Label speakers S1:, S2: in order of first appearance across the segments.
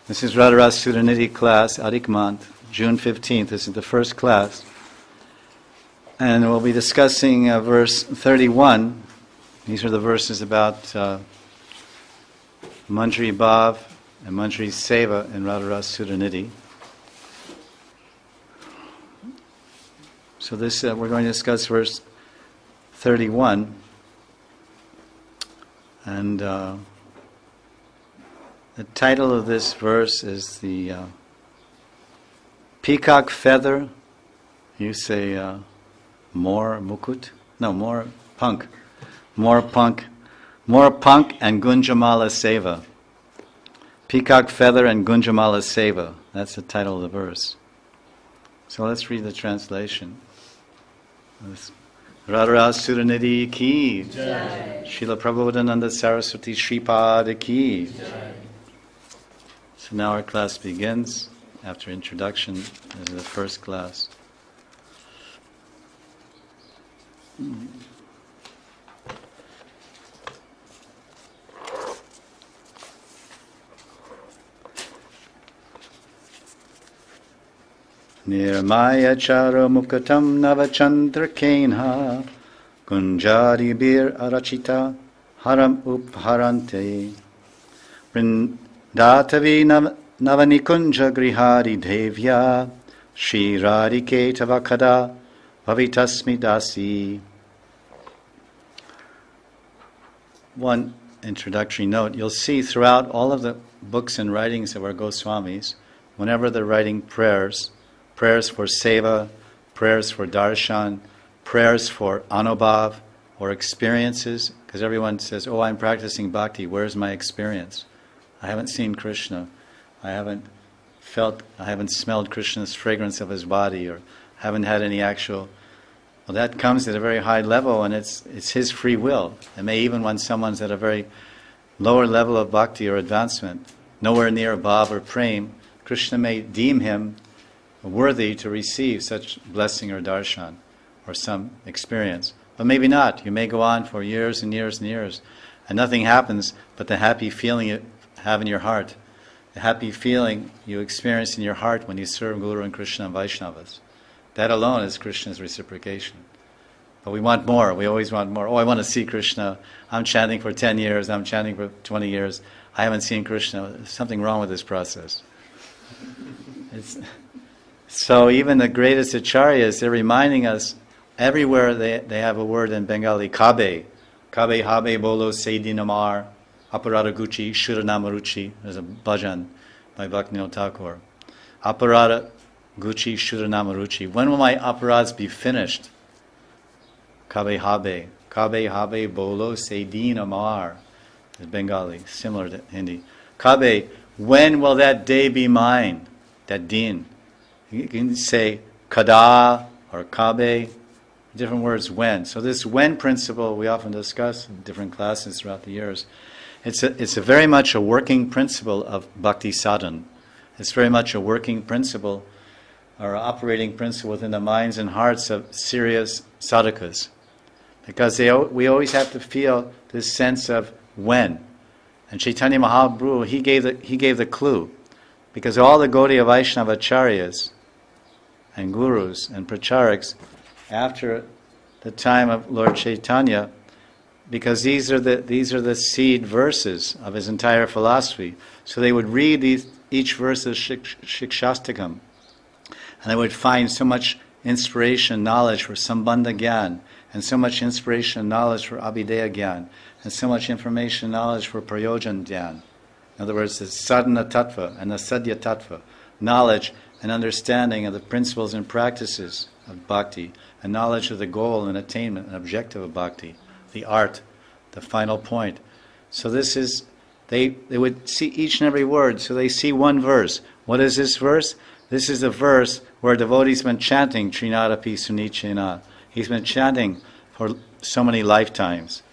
S1: This is Radharas Sudanidhi class, Adik month, June 15th. This is the first class. And we'll be discussing verse 31. These are the verses about Manjari Bhav and Manjari Seva in Radharas Sudanidhi. So this we're going to discuss verse 31. And the title of this verse is the peacock feather. You say more mukut? No, more punk. More punk and Gunjamala Seva. Peacock feather and Gunjamala Seva. That's the title of the verse. So let's read the translation. Radharas Sudanidhi ki Jai. Srila Prabodhananda Saraswati Shripad ki Jai. So now our class begins. After introduction, this is the first class. Nirmaya chara mukatam navachandra kenha Gunjari bir arachita haram upharante Vrindatavi navanikunja grihari devya Shri radike tavakada vavitasmi dasi. One introductory note. You'll see throughout all of the books and writings of our Goswamis, whenever they're writing prayers for seva, prayers for darshan, prayers for anubhav or experiences, because everyone says, oh, I'm practicing bhakti, where's my experience? I haven't seen Krishna, I haven't smelled Krishna's fragrance of his body, or haven't had any actual... Well, that comes at a very high level, and it's his free will. And may even when someone's at a very lower level of bhakti or advancement, nowhere near bhav or prem, Krishna may deem him worthy to receive such blessing or darshan or some experience. But maybe not. You may go on for years and years and years and nothing happens but the happy feeling you have in your heart, the happy feeling you experience in your heart when you serve Guru and Krishna and Vaishnavas. That alone is Krishna's reciprocation. But we want more. We always want more. Oh, I want to see Krishna. I'm chanting for 10 years. I'm chanting for 20 years. I haven't seen Krishna. There's something wrong with this process. So even the greatest acharyas, they're reminding us, everywhere they have a word in Bengali, kabe. Kabe habe bolo seidinamar, aparada guchi, shuranamaruchi. There's a bhajan by Bhaktivinoda Thakur. Aparada guchi, shuranamaruchi. When will my aparads be finished? Kabe habe bolo seidinamar. Is Bengali, similar to Hindi. Kabe, when will that day be mine? That din. You can say kada or kabe, different words when. So this when principle we often discuss in different classes throughout the years. It's a very much a working principle of bhakti sadhan. It's very much a working principle or operating principle within the minds and hearts of serious sadhakas. Because we always have to feel this sense of when. And Chaitanya Mahaprabhu, he gave the clue. Because all the Gaudiya Vaishnava acharyas and gurus and pracharaks after the time of Lord Chaitanya, because these are the seed verses of his entire philosophy. So they would read each verse as Shikshastakam, and they would find so much inspiration and knowledge for Sambandha Gyan, and so much inspiration and knowledge for Abhideya Gyan, and so much information and knowledge for Prayojan Gyan. In other words, the sadhana tattva and the sadhya tattva, knowledge and understanding of the principles and practices of bhakti, and knowledge of the goal and attainment and objective of bhakti, the art, the final point. So this is, they would see each and every word, so they see one verse. What is this verse? This is the verse where a devotee's been chanting Trinadapi Sunichena. He's been chanting for so many lifetimes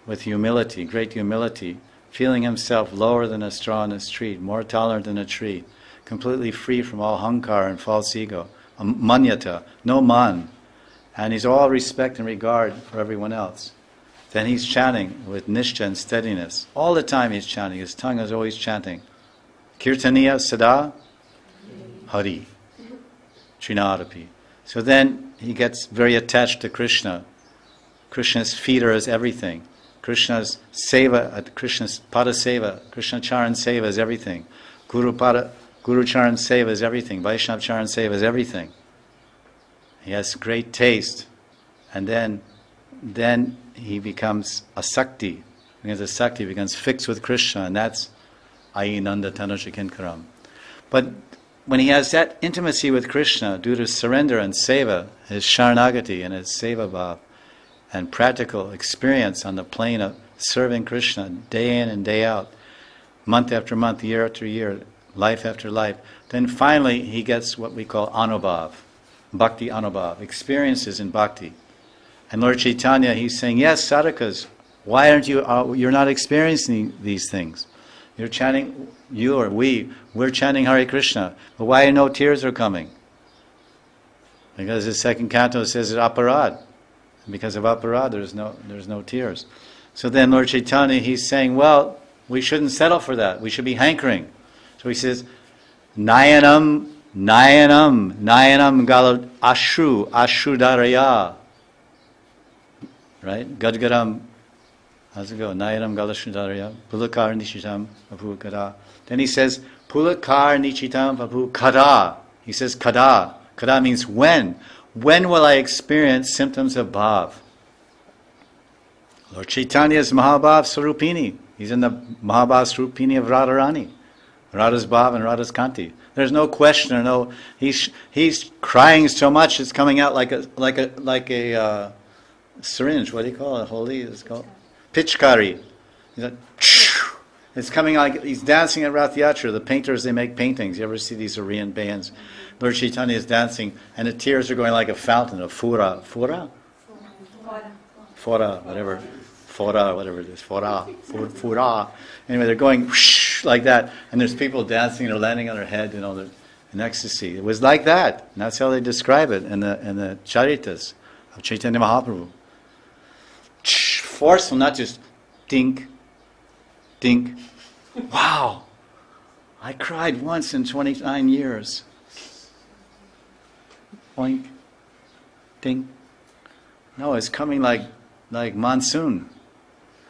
S1: with humility, great humility, feeling himself lower than a straw in the street, more tolerant than a tree, completely free from all hankar and false ego, manyata, no man, and he's all respect and regard for everyone else. Then he's chanting with nishcha and steadiness. All the time he's chanting. His tongue is always chanting. Kirtaniya sada hari. Trinadapi. So then he gets very attached to Krishna. Krishna's feet are his everything. Krishna's seva, Krishna's pada seva, Krishna charan seva is everything. Guru charan seva is everything. Vaishnav charan seva is everything. He has great taste. And then he becomes a sakti. Because a sakti becomes fixed with Krishna, and that's Ayinanda Tanushakinkaram. But when he has that intimacy with Krishna, due to surrender and seva, his sharanagati and his seva bhav, and practical experience on the plane of serving Krishna day in and day out, month after month, year after year, life after life, then finally he gets what we call anubhav, bhakti anubhav, experiences in bhakti. And Lord Chaitanya, he's saying, yes, sadhakas, why aren't you, you're not experiencing these things? You're chanting, you or we're chanting Hare Krishna, but why no tears are coming? Because the second canto says it's aparad. And because of aparad, there's no tears. So then Lord Chaitanya, he's saying, well, we shouldn't settle for that. We should be hankering. So he says, Nayanam galad ashru daraya. Right? Gadgaram. How's it go? Nayanam galashudarya, pulakar nichitam vapu kada. Then he says, pulakar nichitam vapu kada. He says kada. Kada means when. When will I experience symptoms of bhav? Lord Chaitanya is Mahabhav Sarupini. He's in the Mahabhav Sarupini of Radharani. Radha's bhav and Radha's kanti. There's no question or no. He's crying so much it's coming out like a syringe. What do you call it? Holy is called Pichkari. It's coming like he's dancing at Rath Yatra. The painters, they make paintings. You ever see these Aryan bands? Lord Chaitanya is dancing, and the tears are going like a fountain of fura, whatever it is, fura. Anyway, they're going like that, and there's people dancing, they're landing on their head, they're in ecstasy. It was like that, and that's how they describe it in the Charitas of Chaitanya Mahaprabhu. Forceful, not just dink, dink. Wow, I cried once in 29 years. Oink, ding. No, it's coming like monsoon,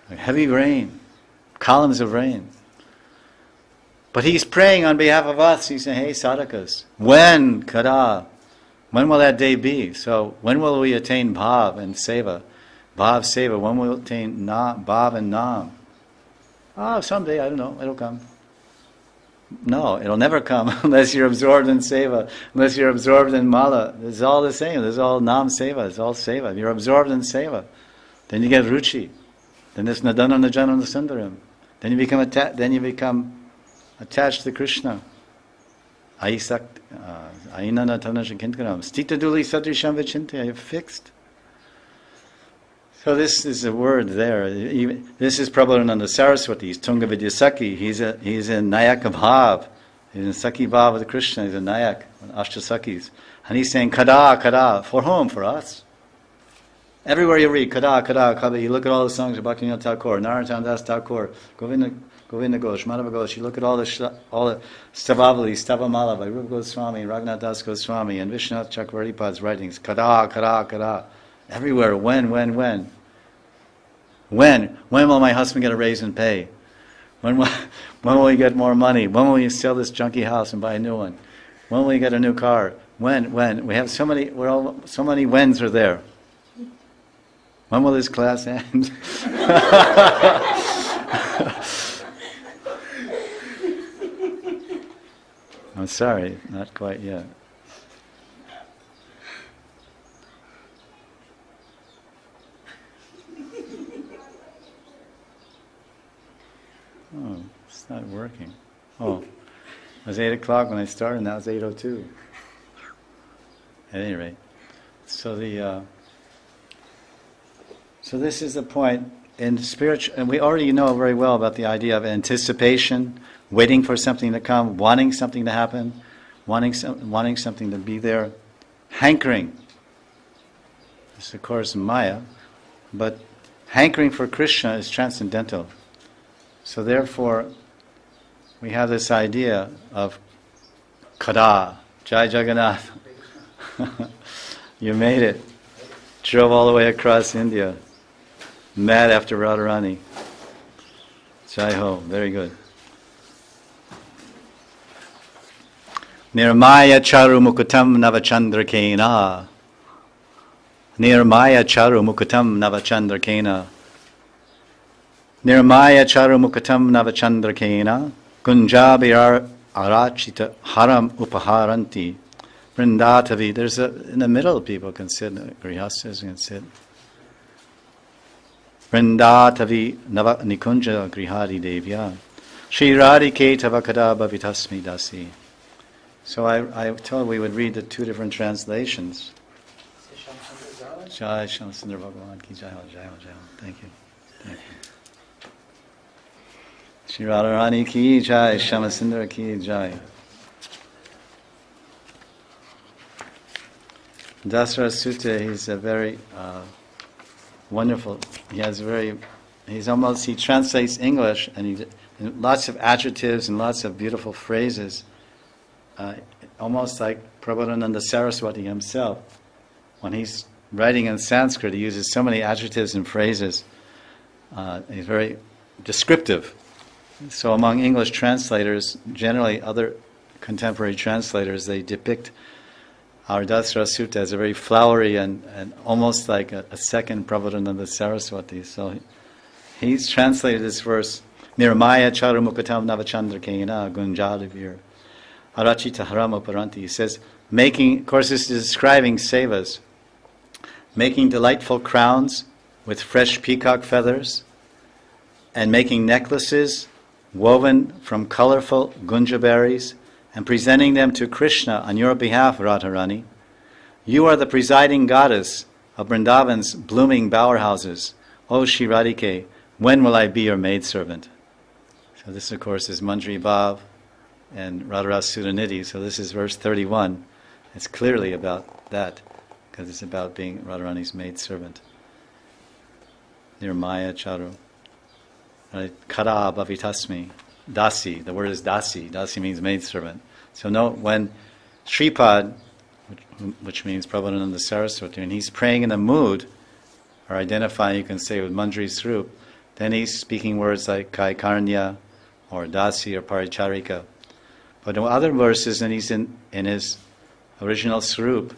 S1: like heavy rain, columns of rain. But he's praying on behalf of us. He's saying, hey, sadhakas, when, kada, when will that day be? So when will we attain bhav and seva? Bhav, seva, when will we attain bhav and nam? Someday, I don't know, it'll come. No, it'll never come unless you're absorbed in seva, unless you're absorbed in mala. It's all the same. It's all nam seva. It's all seva. You're absorbed in seva. Then you get ruchi. Then there's nadana najana sundaram. Then you become attached to Krishna. Ayinana tanasha kinkaram. Stita duli sadrisham vichinta. You're fixed. So this is a word there. This is Prabhupada Saraswati. He's Tunga Vidyasaki. He's a Nayak of Bhav. He's in Saki Bhav with Krishna. He's a Nayak, Ashtasakis. And he's saying, Kada, Kada. For whom? For us. Everywhere you read, Kada, Kada, Kada. You look at all the songs of Bhaktivinoda Thakur, Narottam Das Thakur, Govinda Ghosh, Madhava Ghosh. You look at all the Stavavali, Stavamala by Rupa Goswami, Raghunath Das Goswami, and Vishwanath Chakravartipad's writings. Kada, Kada, Kada. Everywhere. When? When will my husband get a raise in pay? When will he get more money? When will we sell this junky house and buy a new one? When will we get a new car? When? We have so many whens are there. When will this class end? I'm sorry, not quite yet. Oh, it's not working. Oh, it was 8 o'clock when I started, now it's 8:02. At any rate. So this is the point in spiritual, and we already know very well about the idea of anticipation, waiting for something to come, wanting something to happen, wanting something to be there, hankering. This is of course Maya, but hankering for Krishna is transcendental. So therefore, we have this idea of Kada, Jai Jagannath. You made it. Drove all the way across India. Mad after Radharani. Jai Ho, very good. Nirmaya charu mukutam navachandra kena. Nirmaya charu mukutam navachandra kena. Nirmaya charu mukutam navachandra kena. Gunja birar arachita haram upaharanti. Vrindatavi. There's in the middle people can sit, grihastas can sit. Vrindatavi nava nikunja grihadi devya. Shri Radhike tavakada bhavitasmi dasi. So I told we would read the two different translations. Jai Shamsundar Bhagavan ki jai ho, jai ho, jai ho. Thank you. Thank you. Shri Radharani ki jai, Shamsundar ki jai. Dasara Sutta, he's a very wonderful, he translates English and lots of adjectives and lots of beautiful phrases. Almost like Prabhupada Saraswati himself. When he's writing in Sanskrit, he uses so many adjectives and phrases. He's very descriptive. So among English translators, generally other contemporary translators, they depict our Dasara Sutta as a very flowery and almost like a second Prabhupada Saraswati. So he's translated this verse, Nirmaya charu mukatam navachandra kena gunjalivir. Arachita harama paranti. He says, of course this is describing sevas, making delightful crowns with fresh peacock feathers, and making necklaces woven from colorful gunja berries, and presenting them to Krishna on your behalf, Radharani. You are the presiding goddess of Vrindavan's blooming bower houses. O Shri Radhike, when will I be your maidservant? So this, of course, is Manjari Bhav and Radharas Sudhanidhi. So this is verse 31. It's clearly about that, because it's about being Radharani's maidservant. Nirmaya charu. Kada bhavitasmi. Dasi. The word is dasi. Dasi means maidservant. So note when Sripad, which means Prabhupada Saraswati, and he's praying in the mood, or identifying, you can say, with Manjari Swarup, then he's speaking words like Kai Karnya, or Dasi, or Paricharika. But in other verses, and he's in his original Swarup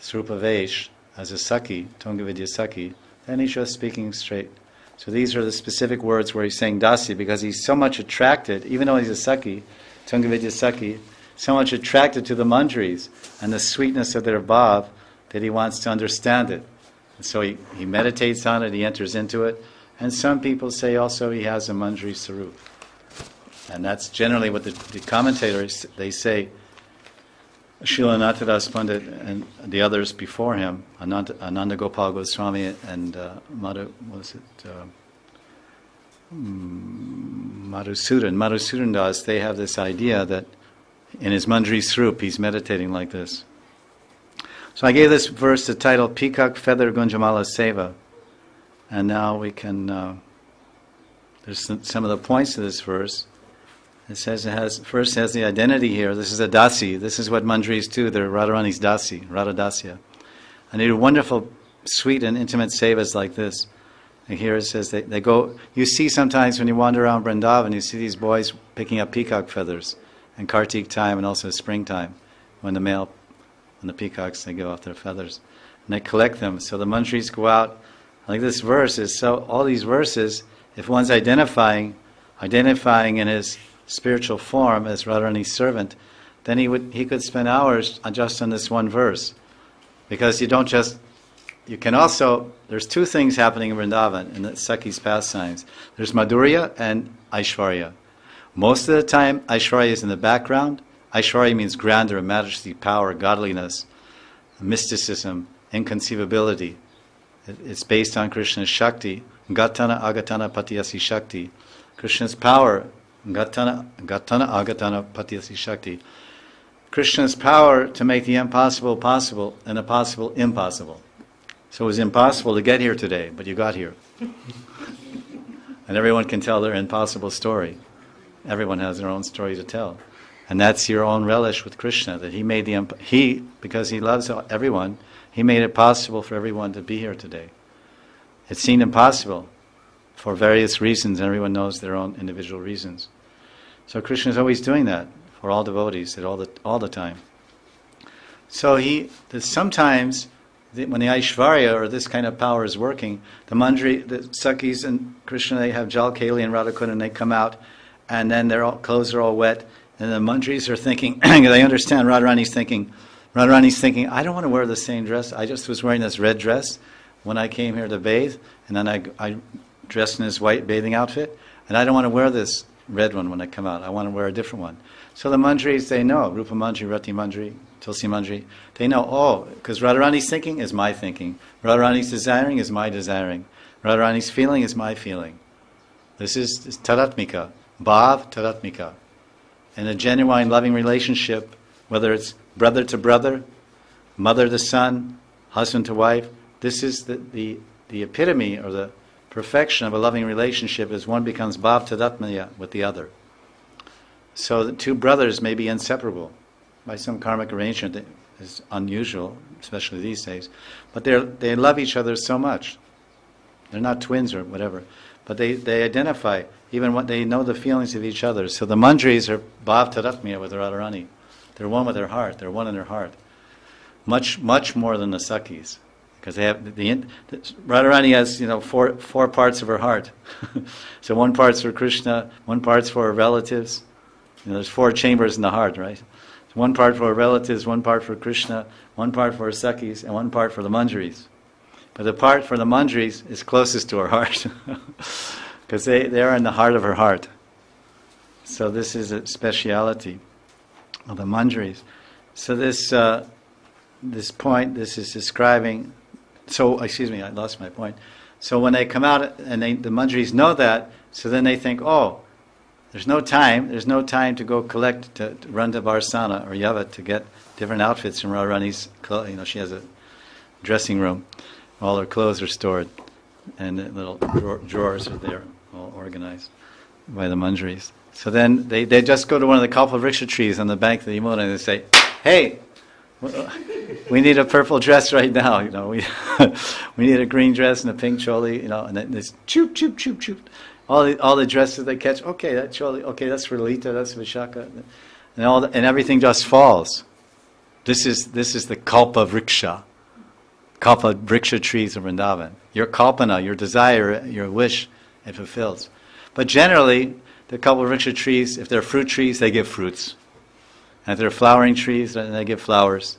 S1: Vesh, as a Saki, Tungavidya Saki, then he's just speaking straight. So these are the specific words where he's saying Dasi, because he's so much attracted, even though he's a Saki, Tungavidya Saki, so much attracted to the Manjaris and the sweetness of their bhav that he wants to understand it. And so he meditates on it, he enters into it. And some people say also he has a Manjari Sarup. And that's generally what the commentators, they say. Srila Nathadas Pandit and the others before him, Ananda Gopal Goswami and Madhusudan Das, they have this idea that in his Manjari Swarup he's meditating like this. So I gave this verse the title Peacock Feather Gunjamala Seva. And now we can, there's some of the points to this verse. It says first has the identity here. This is a dasi. This is what Manjaris do. They're Radharani's dasi, Radhadasya. And they do wonderful, sweet and intimate sevas like this. And here it says they go, you see sometimes when you wander around Vrindavan, you see these boys picking up peacock feathers in Kartik time and also springtime when the peacocks, they give off their feathers. And they collect them. So the Manjaris go out. Like this verse is, so all these verses, if one's identifying in his spiritual form as Radharani's servant, then he could spend hours just on this one verse. Because you can also, there's two things happening in Vrindavan, in the Sakhi's pastimes. There's Madhurya and Aishwarya. Most of the time, Aishwarya is in the background. Aishwarya means grandeur, majesty, power, godliness, mysticism, inconceivability. It's based on Krishna's Shakti. Gatana agatana patiyasi Shakti. Krishna's power. Gatana agatana patiyasi Shakti. Krishna's power to make the impossible possible and the possible impossible. So it was impossible to get here today, but you got here. And everyone can tell their impossible story. Everyone has their own story to tell. And that's your own relish with Krishna, that he made because he loves everyone, he made it possible for everyone to be here today. It seemed impossible for various reasons, and everyone knows their own individual reasons. So Krishna is always doing that for all devotees all the time. So sometimes when the Aishvarya or this kind of power is working, the Manjari, the Sakhis and Krishna, they have Jal, Kali and Radhakunda, and they come out, and then their clothes are all wet, and the Manjaris are thinking, they understand, Radharani's thinking, I don't want to wear the same dress. I just was wearing this red dress when I came here to bathe, and then I dressed in this white bathing outfit, and I don't want to wear this red one when I come out. I want to wear a different one. So the Manjaris, they know, Rupa Manjari, Rati Manjari, Tulsi Manjari, they know, because Radharani's thinking is my thinking. Radharani's desiring is my desiring. Radharani's feeling is my feeling. This is tadatmika, bhav tadatmika. In a genuine loving relationship, whether it's brother to brother, mother to son, husband to wife, this is the epitome or the perfection of a loving relationship is one becomes bhav tadatmaya with the other. So the two brothers may be inseparable by some karmic arrangement that is unusual, especially these days. But they love each other so much. They're not twins or whatever. But they identify, even when they know the feelings of each other. So the Manjaris are bhav tadatmaya with Radharani. They're one with their heart. They're one in their heart. Much more than the Sakhis. Because they have Radharani has four parts of her heart. So one part's for Krishna, one part's for her relatives. There's 4 chambers in the heart, right? So one part for her relatives, one part for Krishna, one part for her Sakhis, and one part for the Manjaris. But the part for the Manjaris is closest to her heart, because they are in the heart of her heart. So this is a speciality of the Manjaris. So this point, this is describing. So excuse me, I lost my point. So when they come out and the Manjaris know that, so then they think, there's no time to go collect, to run to Varsana or Yavat to get different outfits from Radharani's clothes. She has a dressing room. All her clothes are stored. And the little drawers are there, all organized by the Manjaris. So then they just go to one of the Kalpavriksha trees on the bank of the Yamuna and they say, hey, we need a purple dress right now. We need a green dress and a pink choli. And then this choop, choop, choop, choop. All the dresses they catch. Okay, that choli. Okay, that's for Lita. That's Vishaka. And everything just falls. This is the kalpa vriksha trees of Vrindavan. Your kalpana, your desire, your wish, it fulfills. But generally, the kalpa vriksha trees, if they're fruit trees, they give fruits. And if they're flowering trees, then they give flowers.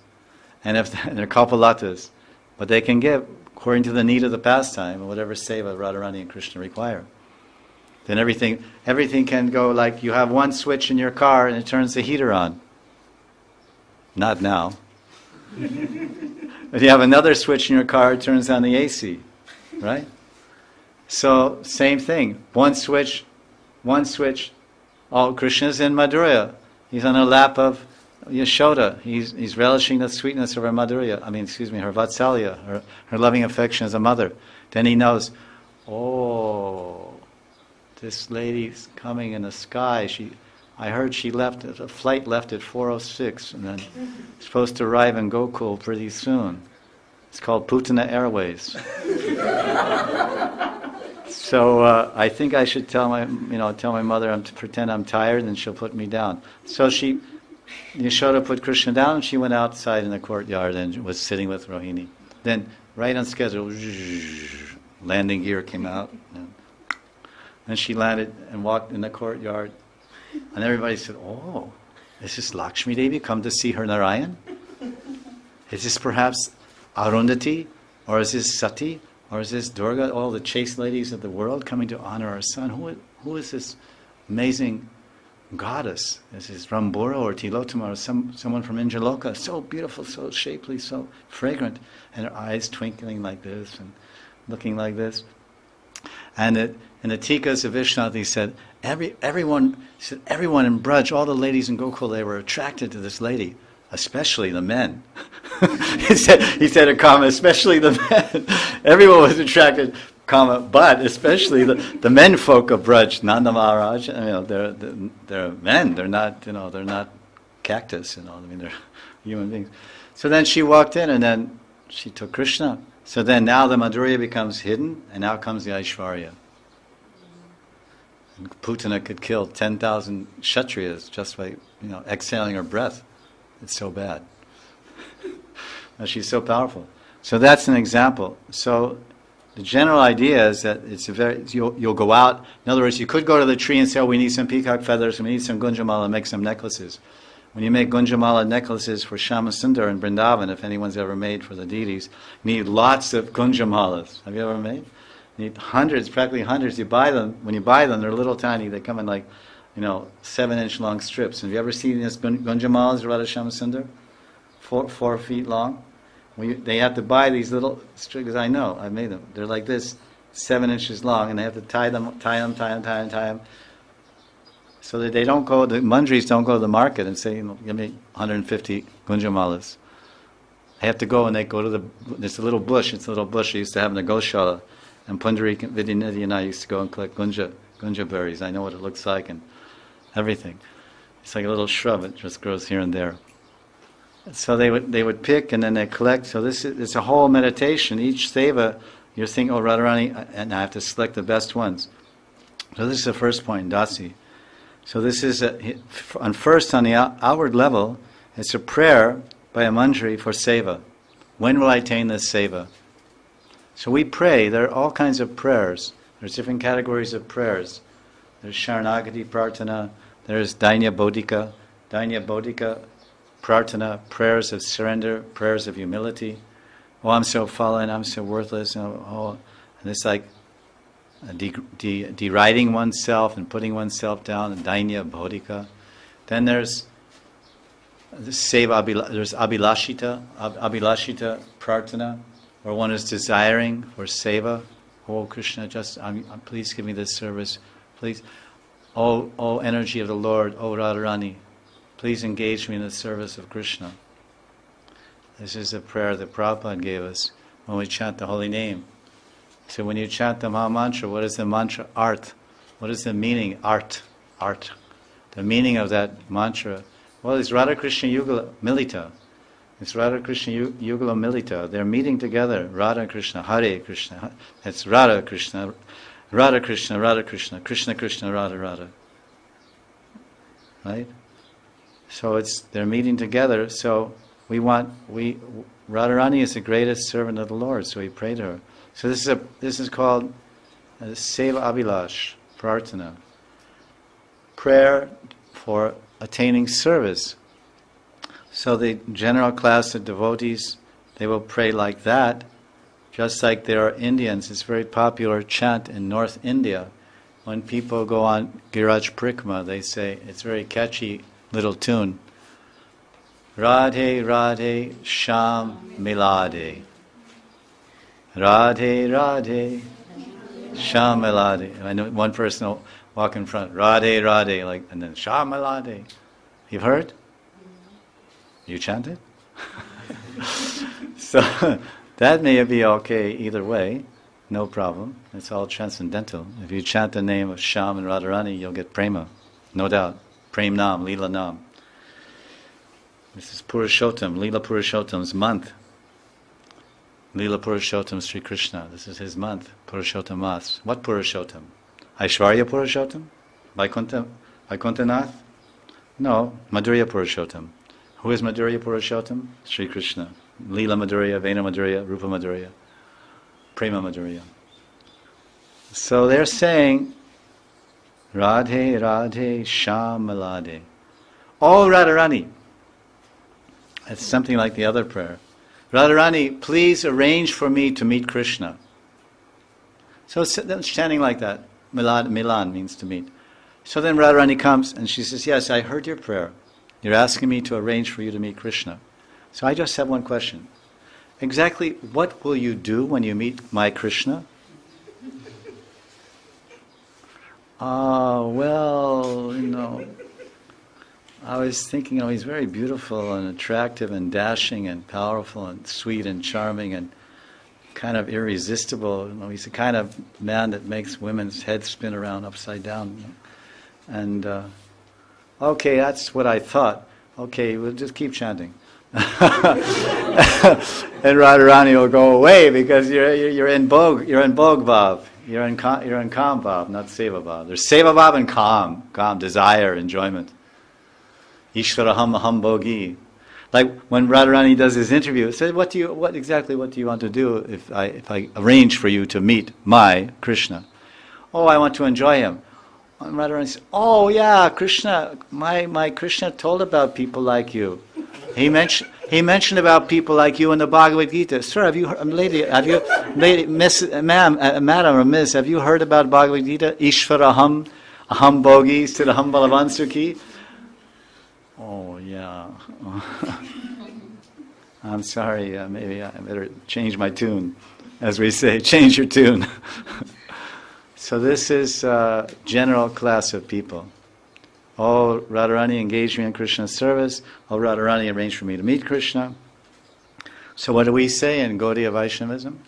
S1: And if they're kalpalatas, but they can give according to the need of the pastime, or whatever seva Radharani and Krishna require. Then everything can go like you have one switch in your car and it turns the heater on. Not now. If you have another switch in your car, it turns on the AC. Right? So, same thing. One switch. Oh, Krishna's in Madhurya. He's on the lap of Yashoda. He's relishing the sweetness of her Madhurya. Her Vatsalya, her loving affection as a mother. Then he knows, this lady's coming in the sky. I heard a flight left at 4:06 and then supposed to arrive in Gokul pretty soon. It's called Putana Airways. So I think I should tell my mother to pretend I'm tired and she'll put me down. So Yashoda put Krishna down and she went outside in the courtyard and was sitting with Rohini. Then, right on schedule, landing gear came out. And she landed and walked in the courtyard. And everybody said, is this Lakshmi Devi come to see her Narayan? Is this perhaps Arundhati? Or is this Sati? Or is this Durga? All the chaste ladies of the world coming to honor our son? Who is this amazing goddess? Is this Rambura or Tilotama or someone from Indraloka? So beautiful, so shapely, so fragrant. And her eyes twinkling like this and looking like this. And in the Tikas of Vishnu, he said, everyone in Braj, all the ladies in Gokul, they were attracted to this lady, especially the men. he said a comment, especially the men. Everyone was attracted. but especially the men folk of Braj, Nanda Maharaj, they're men. They're not, they're not cactus. They're human beings. So then she walked in, and then she took Krishna. So then now the Madhurya becomes hidden, and now comes the Aishwarya. And Putana could kill 10,000 Kshatriyas just by, exhaling her breath. It's so bad. She's so powerful. So that's an example. So the general idea is that you'll go out. In other words, you could go to the tree and say, we need some peacock feathers, we need some Gunjamala, make some necklaces. When you make Gunjamala necklaces for Shama Sundar in Vrindavan, if anyone's ever made for the deities, you need lots of Gunjamalas. Have you ever made? You need hundreds, practically hundreds. You buy them. When you buy them, they're little tiny. They come in 7-inch long strips. Have you ever seen these Gunjamalas, Radha Shama Sundar? 4 feet long. They have to buy these little strips. I know, I've made them. They're like this, 7 inches long, and they have to tie them, so that they don't go. The Manjaris don't go to the market and say, give me 150 Gunjamalas. They have to go, and they go to there's a little bush. It's a little bush they used to have in the Goshala, and Pundarik, Vidyanidhi and I used to go and collect Gunja berries. I know what it looks like and everything. It's like a little shrub. It just grows here and there. So they would pick, and then they collect. So it's a whole meditation. Each seva, you're thinking, Radharani, and I have to select the best ones. So this is the first point, Dasi. So this is on the outward level, it's a prayer by a Manjari for seva. When will I attain this seva? So we pray. There are all kinds of prayers. There's different categories of prayers. There's Sharanagati Prarthana. There's Dainya Bodhika. Dainya Bodhika Prarthana, prayers of surrender, prayers of humility. Oh, I'm so fallen, I'm so worthless. And it's like deriding oneself and putting oneself down, Dainya Bodhika. Then there's Seva, there's Abhilashita Prarthana, where one is desiring for Seva. Oh, Krishna, please give me this service. Please. Oh, energy of the Lord, oh, Radharani, please engage me in the service of Krishna. This is a prayer that Prabhupada gave us when we chant the holy name. So when you chant the Maha Mantra, what is the mantra? Art. What is the meaning? Art. The meaning of that mantra. Well, it's Radha Krishna Yugala Milita. It's Radha Krishna Yugala Milita. They're meeting together. Radha Krishna, Hare Krishna. That's Radha Krishna, Radha Krishna, Radha Krishna, Krishna Krishna, Radha Radha. Right? So they're meeting together. So Radharani is the greatest servant of the Lord. So we pray to her. So this is called Seva Abhilash Prarthana, prayer for attaining service. So the general class of devotees, they will pray like that, just like there are Indians. It's a very popular chant in North India. When people go on Giraj Prikma, they say, it's a very catchy little tune. Radhe Radhe Sham Milade. Radhe Radhe Sham Milade. I know one person will walk in front. Radhe Radhe, and then Sham Milade. You've heard? You chanted? So that may be okay either way, no problem. It's all transcendental. If you chant the name of Sham and Radharani, you'll get prema, no doubt. Prem Nam, Leela Nam. This is Purushottam, Leela Purushottam's month. Leela Purushottam Sri Krishna. This is his month, Purushottam Mas. What Purushottam? Aishwarya Purushottam? Vaikuntanath? No, Madhurya Purushottam. Who is Madhurya Purushottam? Sri Krishna. Leela Madhurya, Vena Madhurya, Rupa Madhurya, Prema Madhurya. So they're saying, Radhe Radhe Sham Milade. Oh Radharani. It's something like the other prayer. Radharani, please arrange for me to meet Krishna. So it's chanting like that. Milan means to meet. So then Radharani comes and she says, yes, I heard your prayer. You're asking me to arrange for you to meet Krishna. So I just have one question. Exactly what will you do when you meet my Krishna? Well, I was thinking, he's very beautiful and attractive and dashing and powerful and sweet and charming and kind of irresistible. You know, he's the kind of man that makes women's heads spin around upside down. You know? And okay, that's what I thought. Okay, we'll just keep chanting. And Radharani will go away because you're in Bhog Bhav. You're in Kam Bhav, not Seva Bhav. There's Seva Bhav and Kam, desire, enjoyment. Ishvaraham Aham Bhogi. Like when Radharani does his interview, it says, what do you want to do if I arrange for you to meet my Krishna? Oh, I want to enjoy him. And Radharani says, oh yeah, Krishna, my Krishna told about people like you. He mentioned about people like you in the Bhagavad Gita. Sir, have you heard, madam or miss, have you heard about Bhagavad Gita? Ishvaraham Aham Bhogi Sthiraham Balavan Sukhi. Oh, yeah. I'm sorry, maybe I better change my tune. As we say, change your tune. So this is a general class of people. Oh, Radharani engaged me in Krishna's service. Oh, Radharani arranged for me to meet Krishna. So what do we say in Gaudiya Vaishnavism?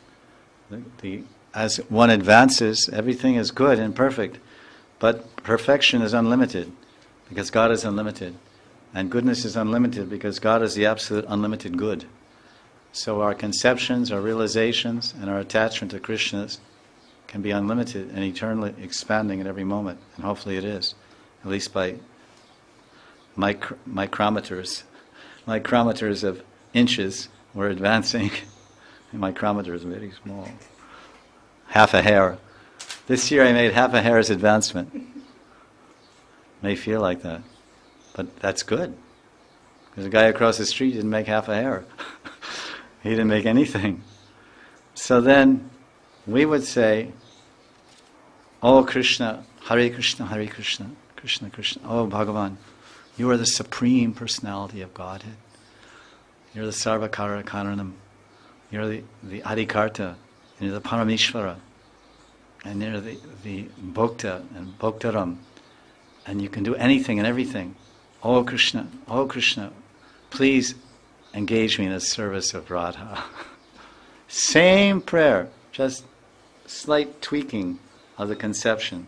S1: As one advances, everything is good and perfect. But perfection is unlimited, because God is unlimited. And goodness is unlimited because God is the absolute unlimited good. So our conceptions, our realizations, and our attachment to Krishna can be unlimited and eternally expanding at every moment. And hopefully it is, at least by micrometers. Micrometers of inches, we're advancing. Micrometer is very small. Half a hair. This year I made half a hair's advancement. May feel like that. But that's good. Because the guy across the street didn't make half a hair. He didn't make anything. So then we would say, oh Krishna, Hare Krishna, Hare Krishna, Krishna Krishna. Oh Bhagavan, you are the supreme personality of Godhead. You're the Sarvakara Karanam. You're the Adikarta. And you're the Parameshvara. And you're the Bhokta and Bhoktaram. And you can do anything and everything. Oh Krishna, please engage me in the service of Radha. Same prayer, just slight tweaking of the conception.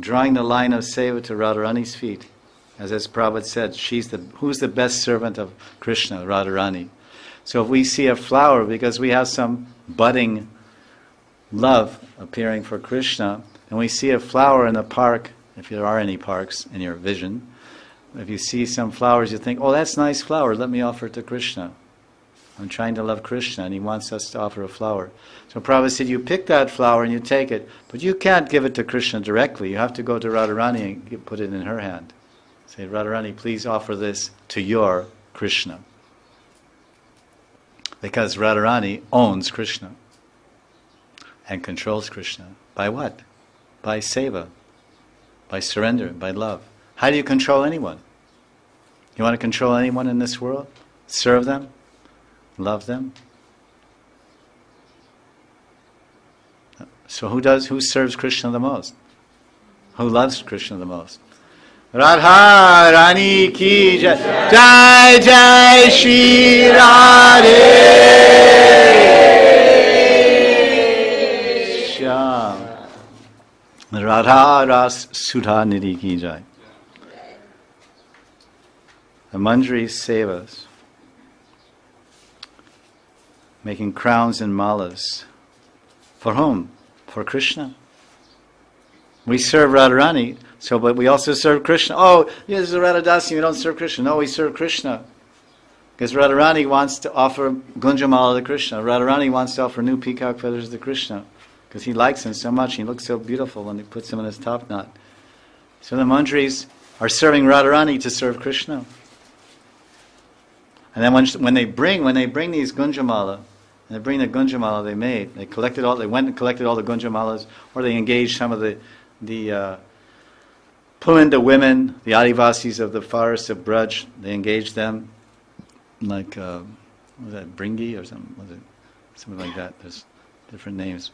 S1: Drawing the line of seva to Radharani's feet. As Prabhupada said, who's the best servant of Krishna? Radharani. So if we see a flower, because we have some budding love appearing for Krishna, and we see a flower in the park, if there are any parks in your vision, if you see some flowers, you think, oh, that's a nice flower, let me offer it to Krishna. I'm trying to love Krishna, and he wants us to offer a flower. So Prabhupada said, you pick that flower and you take it, but you can't give it to Krishna directly. You have to go to Radharani and put it in her hand. Say, Radharani, please offer this to your Krishna. Because Radharani owns Krishna and controls Krishna. By what? By seva, by surrender, by love. How do you control anyone? You want to control anyone in this world? Serve them? Love them? So who serves Krishna the most? Who loves Krishna the most? Radha Rani ki jai, jai jai Shri Radhe Shyam. Radha Ras Sudha Nidhi ki jai. The Manjari sevas, making crowns and malas. For whom? For Krishna. We serve Radharani, but we also serve Krishna. Oh, yeah, this is a Radhadasi, we don't serve Krishna. No, we serve Krishna. Because Radharani wants to offer Gunja mala to Krishna. Radharani wants to offer new peacock feathers to Krishna. Because he likes him so much, he looks so beautiful when he puts him in his top knot. So the Manjaris are serving Radharani to serve Krishna. And then when they bring these Gunjamala, and they bring the Gunjamala they made, they went and collected all the Gunjamalas, or they engaged some of the Pulinda women, the Adivasis of the forests of Braj, they engaged them, like, what was that, Bringi or something, was it? Something like that, there's different names.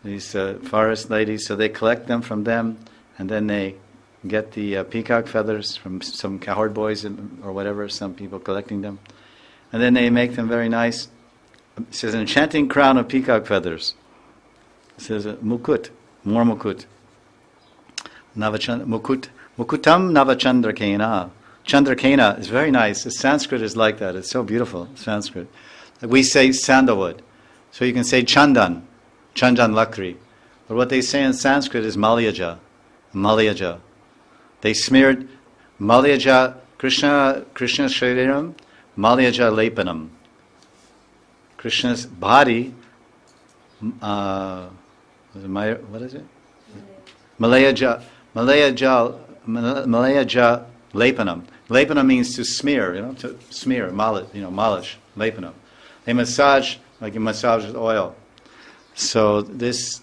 S1: These forest ladies, so they collect them from them, and then they get the peacock feathers from some cowherd boys or whatever, some people collecting them. And then they make them very nice It says, an enchanting crown of peacock feathers. It says, mukut, more mukut. Mukutam Navachandrakena. Chandrakena is very nice. The Sanskrit is like that. It's so beautiful, Sanskrit. We say sandalwood. So you can say chandan, chandan lakri. But what they say in Sanskrit is malyaja, malyaja. They smeared malyaja, Krishna shariram, malyaja lepanam. Krishna's body, what is it? Malayaja lepanam. Lepanam means to smear, to smear, malish, lepanam. They massage, like you massage with oil. So this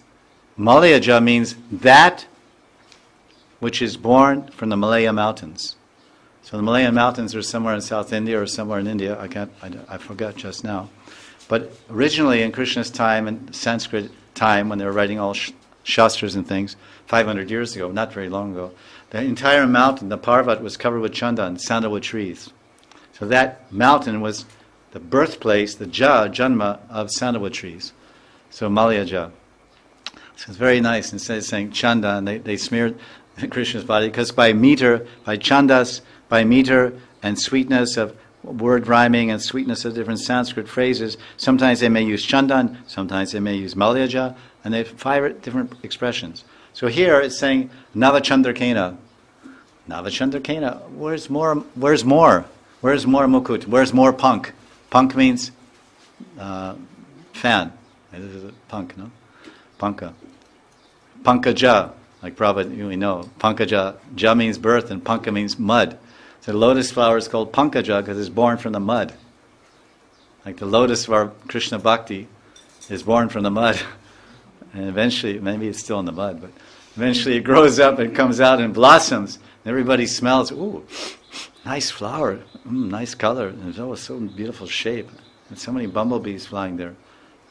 S1: Malayaja means that which is born from the Malaya mountains. So the Malayan mountains are somewhere in South India or somewhere in India. I forgot just now. But originally in Krishna's time and Sanskrit time, when they were writing all shastras and things, 500 years ago, not very long ago, the entire mountain, the Parvat, was covered with chandan, sandalwood trees. So that mountain was the birthplace, the janma of sandalwood trees. So Malayaja. So it's very nice. Instead of saying chandan, they smeared Krishna's body, because by meter, by chandas, by meter and sweetness of word rhyming and sweetness of different Sanskrit phrases, sometimes they may use chandan, sometimes they may use Malayaja, and they have 5 different expressions. So here it's saying Navachandrakena. Navachandrakena. Where's more mukut? Where's more punk? Punk means fan. This is a punk, no? Panka. Pankaja, like Prabhupada, you know. Pankaja. Ja means birth and panka means mud. So the lotus flower is called Pankaja because it's born from the mud. Like the lotus of our Krishna Bhakti is born from the mud. And eventually, maybe it's still in the mud, but eventually it grows up and comes out and blossoms. And everybody smells, ooh, nice flower, nice color. And it's always so beautiful shape. And so many bumblebees flying there.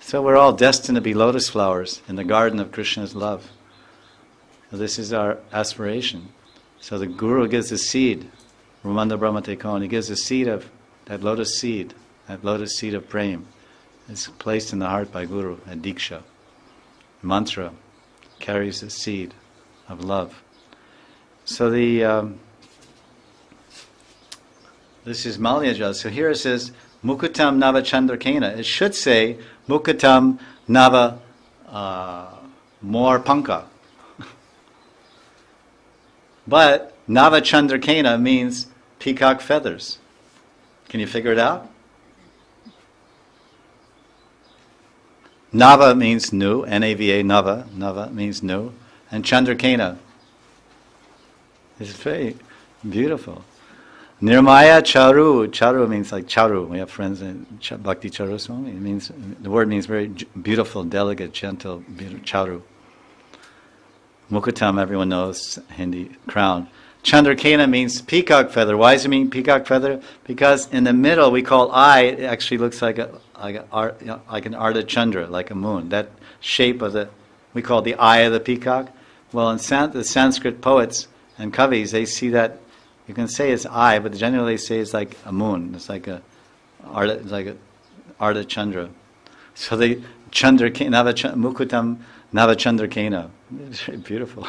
S1: So we're all destined to be lotus flowers in the garden of Krishna's love. So this is our aspiration. So the Guru gives the seed, Ramanda Brahmatekon, he gives the seed of that lotus seed of prem. It's placed in the heart by Guru, a Diksha. Mantra carries the seed of love. So this is Malyaja. So here it says Mukutam Nava Chandrakena. It should say Mukutam Nava more Panka. But Nava Chandrakena means peacock feathers. Can you figure it out? Nava means new, N-A-V-A, Nava. Nava means new. And Chandrakena is very beautiful. Nirmaya Charu. Charu means like Charu. We have friends in Bhakti Charu Swami. The word means very beautiful, delicate, gentle, beautiful, Charu. Mukutam, everyone knows, Hindi, crown. Chandrakena means peacock feather. Why does it mean peacock feather? Because in the middle we call eye, it actually looks like an Ardha Chandra, like a moon. That shape of we call the eye of the peacock. Well, in the Sanskrit poets and kavis, they see that, you can say it's eye, but generally they say it's like a moon. It's like a Ardha Chandra. So the Chandrakena, Mukutam Navachandrakena. It's very beautiful.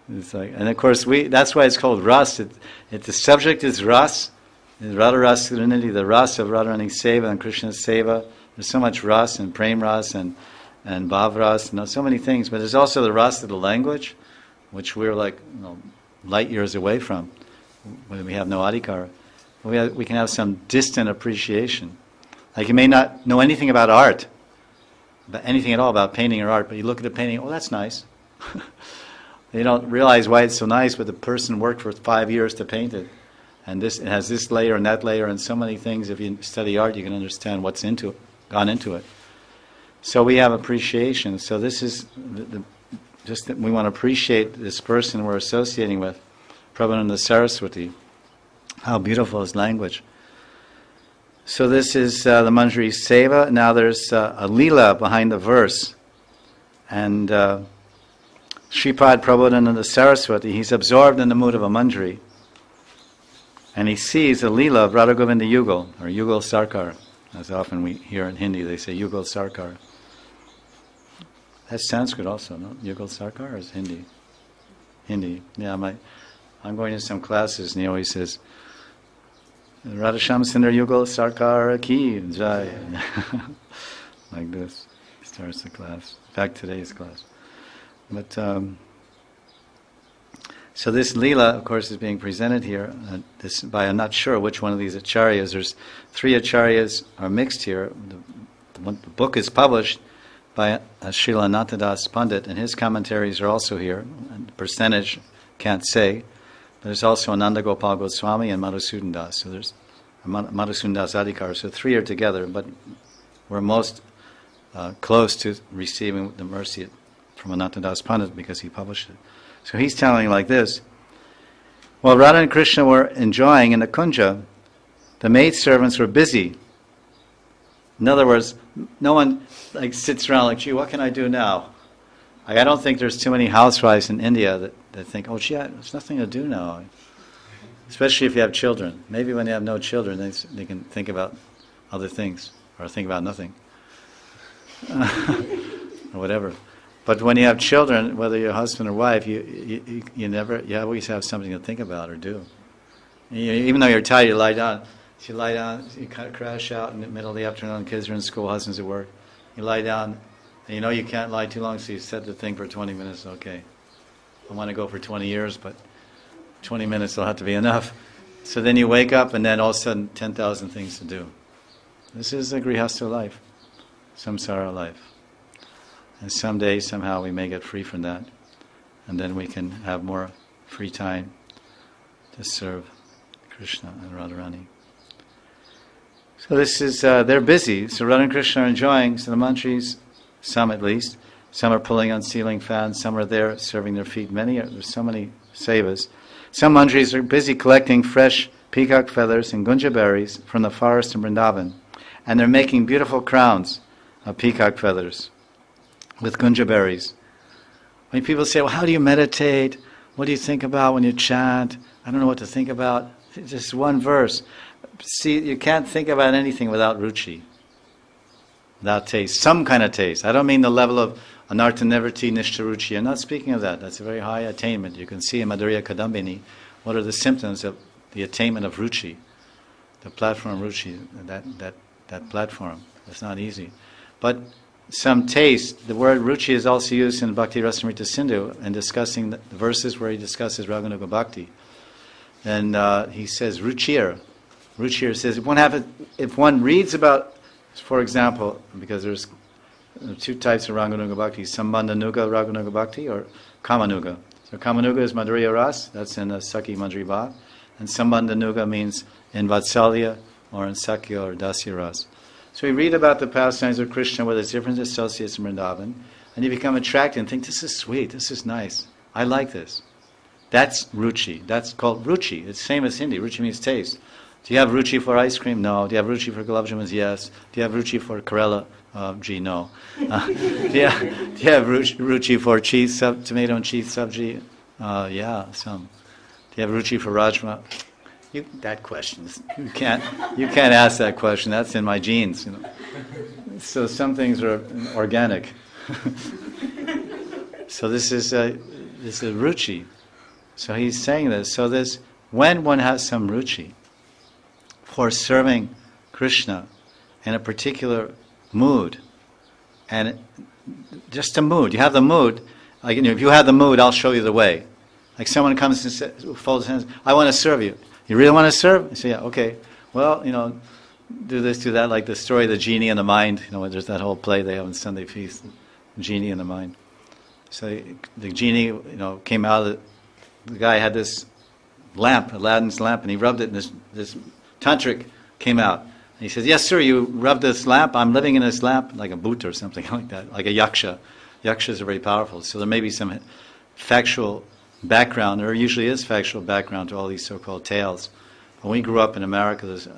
S1: It's like, and of course that's why it's called ras. The subject is ras, Radha Ras Trinity, the ras of Radharani Seva and Krishna's Seva. There's so much ras and prem ras and bhav ras, so many things. But there's also the ras of the language, which we're like light years away from, when we have no adhikara. We can have some distant appreciation. Like you may not know anything about art, about anything at all about painting or art, but you look at the painting, oh, that's nice. You don't realize why it's so nice, but the person worked for 5 years to paint it. And it has this layer and that layer and so many things. If you study art, you can understand what's gone into it. So we have appreciation. So this is just that we want to appreciate this person we're associating with, Prabhupada Saraswati. How beautiful his language. So this is the Manjari Seva. Now there's a Leela behind the verse. And Sripad Prabodhananda Saraswati, he's absorbed in the mood of a Manjari. And he sees a Leela of Radha Govinda Yugal, or Yugal Sarkar. As often we hear in Hindi, they say Yugal Sarkar. That's Sanskrit also, no? Yugal Sarkar is Hindi. Hindi. Yeah, I'm going to some classes and he always says, Radhasham Sundar Yugal Sarkar Ki Jai. Like this. He starts the class. In fact, today's class. But, so this Leela, of course, is being presented here this by, I'm not sure which one of these acharyas. There's 3 acharyas are mixed here. The book is published by Srila Anantadas Pandit, and his commentaries are also here. And the percentage, can't say. But there's also Ananda Gopal Goswami and Madhusudan Das. So there's Madhusudan Das Adhikar. So 3 are together, but we're most close to receiving the mercy from Anantadas Pandit because he published it. So he's telling like this: while Radha and Krishna were enjoying in the Kunja, the maidservants were busy. In other words, no one sits around like, gee, what can I do now? I don't think there's too many housewives in India that think, oh, gee, there's nothing to do now. Especially if you have children. Maybe when you have no children, they can think about other things or think about nothing. Or whatever. But when you have children, whether you're husband or wife, you always have something to think about or do. Even though you're tired, you lie down. You lie down, you kind of crash out in the middle of the afternoon, kids are in school, husband's at work. You lie down, and you know you can't lie too long, so you set the thing for 20 minutes, okay. I want to go for 20 years, but 20 minutes will have to be enough. So then you wake up, and then all of a sudden, 10,000 things to do. This is a grihastha life, samsara life. And someday, somehow, we may get free from that, and then we can have more free time to serve Krishna and Radharani. So this is, they're busy. So Radha and Krishna are enjoying. So the mantris, some at least, some are pulling on ceiling fans, some are there serving their feet. There's so many sevas. Some mantris are busy collecting fresh peacock feathers and gunja berries from the forest in Vrindavan. And they're making beautiful crowns of peacock feathers with gunja berries. When people say, well, how do you meditate? What do you think about when you chant? I don't know what to think about. Just one verse. See, you can't think about anything without ruchi, without taste, some kind of taste. I don't mean the level of anartha nivriti nishta ruchi. I'm not speaking of that. That's a very high attainment. You can see in Madhurya Kadambini what are the symptoms of the attainment of ruchi, the platform ruchi, that platform. It's not easy. But some taste. The word ruchi is also used in Bhakti Rasamrita Sindhu in discussing the verses where he discusses Raganuga Bhakti. And he says ruchir. Ruchir says if one reads about, for example, because there's 2 types of Raganuga Bhakti, Sambandhanuga Raganuga Bhakti or Kamanuga. So Kamanuga is Madhurya Ras, that's in Sakhi Manjari Bhav, and Sambandhanuga means in Vatsalya or in Sakya or Dasya Ras. So we read about the pastimes of Krishna with its different associates in Vrindavan, and you become attracted and think, this is sweet, this is nice, I like this. That's ruchi. That's called ruchi. It's the same as Hindi. Ruchi means taste. Do you have ruchi for ice cream? No. Do you have ruchi for gulab jamuns? Yes. Do you have ruchi for Karela? Gee, no. Do you have ruchi for cheese, tomato and cheese sabji? Yeah, some. Do you have ruchi for rajma? That question, you can't ask that question. That's in my genes. You know. So some things are organic. So this is ruchi. So he's saying this. So this, when one has some ruchi for serving Krishna in a particular mood, and just a mood. You have the mood. Like, if you have the mood, I'll show you the way. Like someone comes and says, folds his hands, I want to serve you. You really want to serve? I say, yeah, okay. Well, do this, do that. Like the story of the genie in the mind. There's that whole play they have in Sunday Feast, Genie in the Mind. So the genie, came out. The guy had this lamp, Aladdin's lamp, and he rubbed it, and this tantric came out. And he says, yes, sir, you rubbed this lamp. I'm living in this lamp, like a bhoot or something like that, like a yaksha. Yakshas are very powerful. So there may be some factual background, or usually is factual background to all these so-called tales. When we grew up in America, there's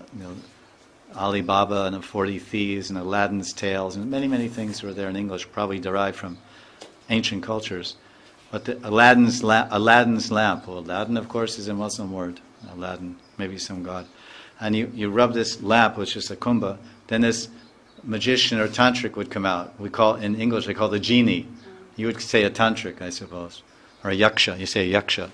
S1: Ali Baba and the 40 Thieves and Aladdin's Tales, and many, many things were there in English, probably derived from ancient cultures. But the Aladdin's lamp. Well, Aladdin, of course, is a Muslim word. Aladdin, maybe some god. And you rub this lamp, which is a kumbha, then this magician or tantric would come out. We call, in English, they call the genie. You would say a tantric, I suppose. Or a yaksha. You say a yaksha.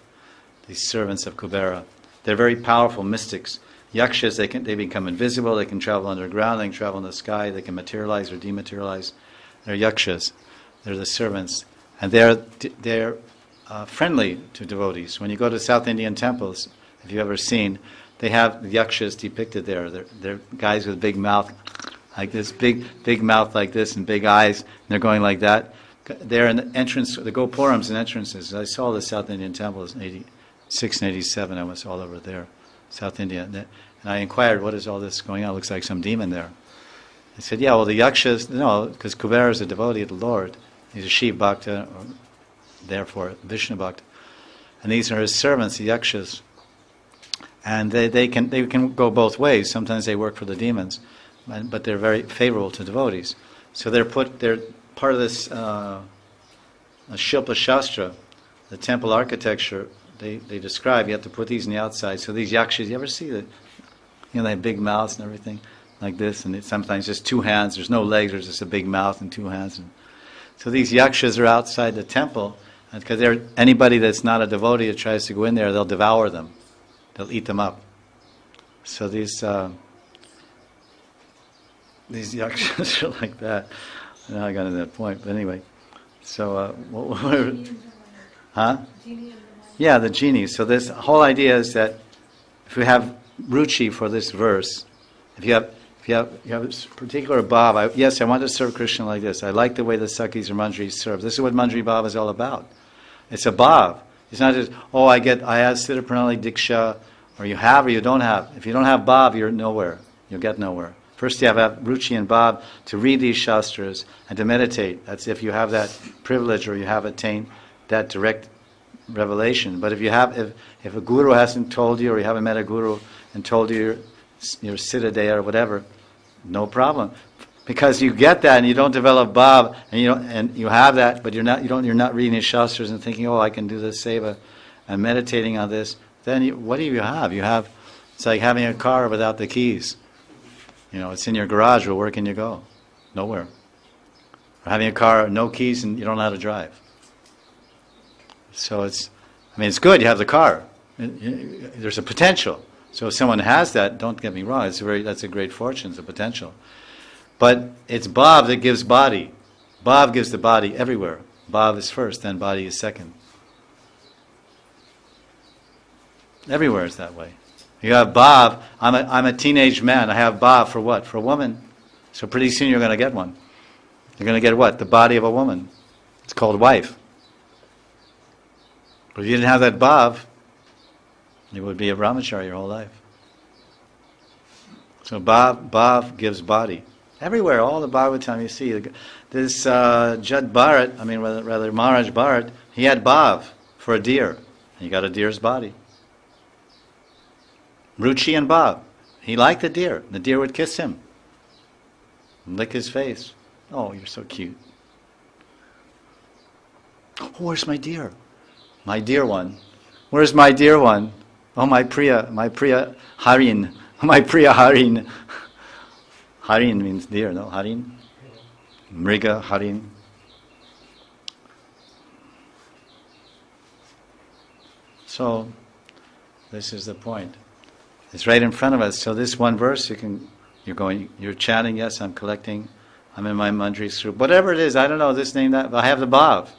S1: These servants of Kubera. They're very powerful mystics. Yakshas, they become invisible, they can travel underground, they can travel in the sky, they can materialize or dematerialize. They're yakshas. They're the servants. And they're friendly to devotees. When you go to South Indian temples, if you've ever seen, they have the yakshas depicted there. They're guys with big mouth, like this, big mouth like this, and big eyes, and they're going like that. They're in the entrance, the Gopurams and entrances. I saw the South Indian temples in 86 and 87. I was all over there, South India. And I inquired, what is all this going on? It looks like some demon there. They said, yeah, well, the yakshas, no, because Kubera is a devotee of the Lord. He's a Shiv Bhakta, or therefore Vishnu Bhakta. And these are his servants, the yakshas. And they can go both ways. Sometimes they work for the demons, but they're very favorable to devotees. So they're part of this Shilpa Shastra, the temple architecture. They describe, you have to put these on the outside. So these yakshas, you ever see that? They have big mouths and everything like this, and it's sometimes just two hands. There's no legs. There's just a big mouth and two hands. And so these yakshas are outside the temple, because anybody that's not a devotee that tries to go in there, they'll devour them. They'll eat them up. So these yakshas are like that. Now I got to that point, but anyway. So, huh? Yeah, the genie. So this whole idea is that if we have ruchi for this verse, if you have a particular bhav, I want to serve Krishna like this. I like the way the Sakhis or Manjaris serve. This is what Manjari bhav is all about. It's a bhav. It's not just, I have Siddha Pranali Diksha, or you have or you don't have. If you don't have bhav, you're nowhere. You'll get nowhere. First you have to have ruchi and bhav to read these shastras and to meditate. That's if you have that privilege or you have attained that direct revelation. But if a guru hasn't told you, or you haven't met a guru and told you your siddha or whatever, no problem. Because you get that and you don't develop bhav, and you have that, but you're not reading his shastras and thinking, I can do this seva and meditating on this. Then what do you have? It's like having a car without the keys. It's in your garage, but where can you go? Nowhere. Or having a car, no keys, and you don't know how to drive. So it's good, you have the car. There's a potential. So if someone has that, don't get me wrong, that's a great fortune, it's a potential. But it's bhav that gives body. Bhav gives the body everywhere. Bhav is first, then body is second. Everywhere is that way. You have bhav. I'm a teenage man. I have bhav for what? For a woman. So pretty soon you're going to get one. You're going to get what? The body of a woman. It's called wife. But if you didn't have that bhav, you would be a brahmachari your whole life. So bhav gives body. Everywhere, all the Bhagavatam you see. This Jad Bharat, rather Maharaj Bharat, he had bhav for a deer. He got a deer's body. Ruchi and bhav. He liked the deer. The deer would kiss him. Lick his face. Oh, you're so cute. Oh, where's my deer? My dear one. Where's my dear one? Oh, my Priya Harin. My Priya Harin. Harin means deer, no? Harin? Mriga, Harin. So, this is the point. It's right in front of us. So this one verse, you're chanting, yes, I'm collecting, I'm in my Manjari group. Whatever it is, I don't know, this name, that, but I have the bhav.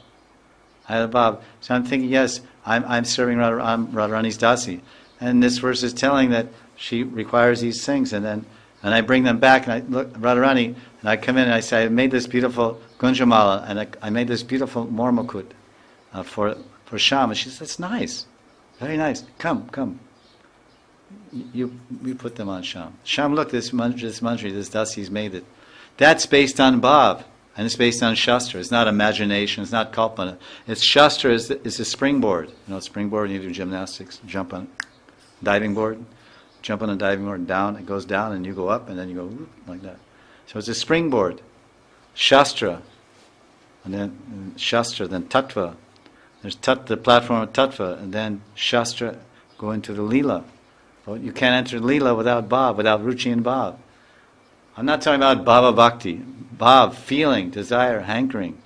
S1: So I'm thinking, yes, I'm serving Radharani's dasi. And this verse is telling that she requires these things, and I bring them back, and I look at Radharani, and I come in and I say, I made this beautiful Gunja mala, and I made this beautiful mormakut for Sham. And she says, that's nice, very nice. Come. You put them on Sham. Sham, look, this manjari, this dasi's made it. That's based on bhav, and it's based on shastra. It's not imagination, it's not kalpana. It's shastra is a springboard. Springboard, you do gymnastics, jump on diving board, jump on a diving board, down, it goes down, and you go up, and then you go whoop, like that. So it's a springboard. Shastra, and then shastra, then tattva. There's the platform of tattva, and then shastra, go into the lila. Well, you can't enter lila without bhav, without ruchi and bhav. I'm not talking about bhava bhakti. Bhav, feeling, desire, hankering.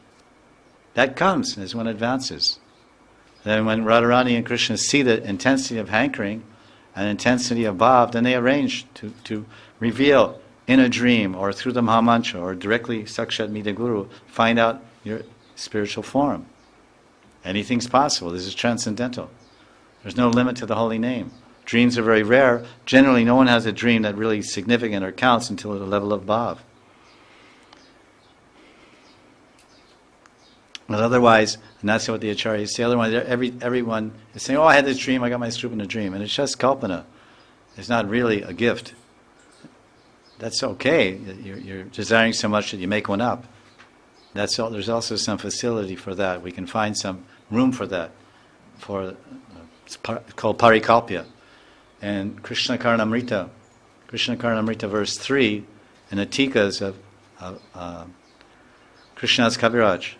S1: That comes as one advances. Then when Radharani and Krishna see the intensity of hankering and intensity of bhav, then they arrange to reveal in a dream or through the Mahamantra or directly Sakshat Meet the Guru, find out your spiritual form. Anything's possible. This is transcendental. There's no limit to the holy name. Dreams are very rare. Generally, no one has a dream that really is significant or counts until at the level of bhav. But otherwise, and that's what the acharyas say, otherwise everyone is saying, oh, I had this dream, I got my srupa in a dream. And it's just kalpana. It's not really a gift. That's okay. You're desiring so much that you make one up. That's all. There's also some facility for that. We can find some room for that. It's called parikalpya. And Krishna Karnamrita verse 3 in the Tikas of Krishna's Kaviraj.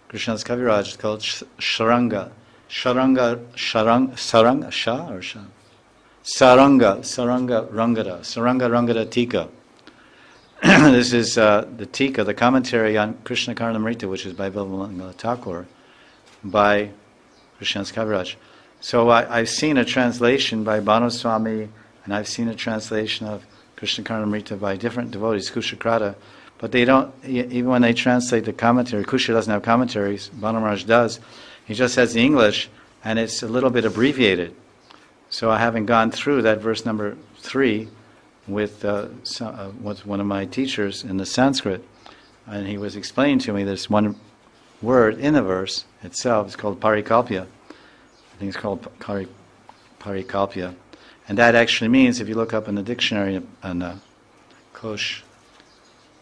S1: Krishna's Kaviraj is called Saranga. Saranga Rangada Tika. This is the Tika, the commentary on Krishna Karnamrita, which is by Bilbamangala Thakur, by Krishna's Kaviraj. So I've seen a translation by Bhanu Swami, and I've seen a translation of Krishna Karnamrita by different devotees, Kushakrata, but they don't, even when they translate the commentary, Kusha doesn't have commentaries, Bhanu Maharaj does, he just has the English, and it's a little bit abbreviated. So I haven't gone through that verse number 3 with one of my teachers in the Sanskrit, and he was explaining to me this one word in the verse itself. It's called parikalpya. I think it's called parikalpya, and that actually means, if you look up in the dictionary, in the Kosh,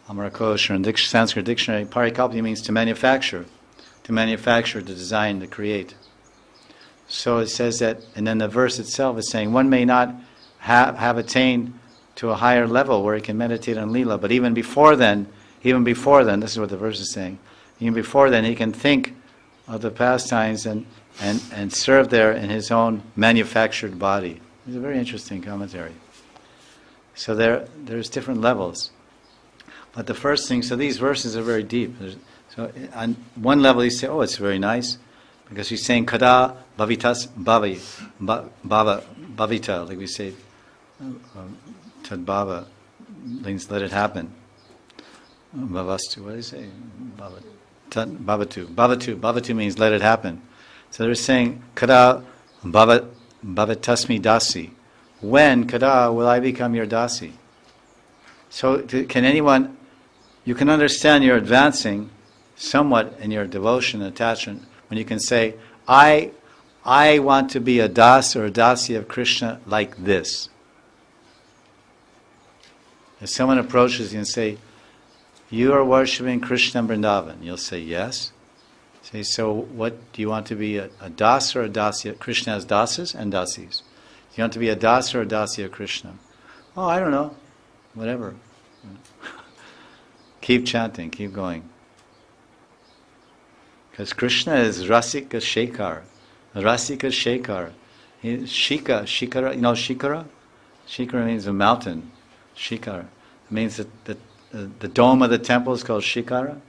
S1: Amara Kosh, or in Sanskrit dictionary, parikalpya means to manufacture, to design, to create. So it says that, and then the verse itself is saying one may not have attained to a higher level where he can meditate on Leela, but even before then, this is what the verse is saying, even before then he can think of the pastimes and serve there in his own manufactured body. It's a very interesting commentary. So there's different levels. But the first thing, so these verses are very deep. So on one level you say, oh, it's very nice, because he's saying kada bhavitas bhavita, like we say, tad bhava means let it happen. Bhavastu, what do you say? Bhavatu means let it happen. So they're saying kada bhavatasmi dasi. When, kada, will I become your dasi? So can anyone, you can understand you're advancing somewhat in your devotion and attachment when you can say, I want to be a das or a dasi of Krishna like this. If someone approaches you and say, you are worshipping Krishna in Vrindavan, you'll say, yes. Say, so what, do you want to be a das or a dasi? Krishna has dasas and dasis. Do you want to be a das or a dasi of Krishna? Oh, I don't know. Whatever. Keep chanting, keep going. Because Krishna is Rasika Shekhar. Rasika Shekhar. Shikara, you know Shikara? Shikara means a mountain. Shikara. It means that the dome of the temple is called Shikara.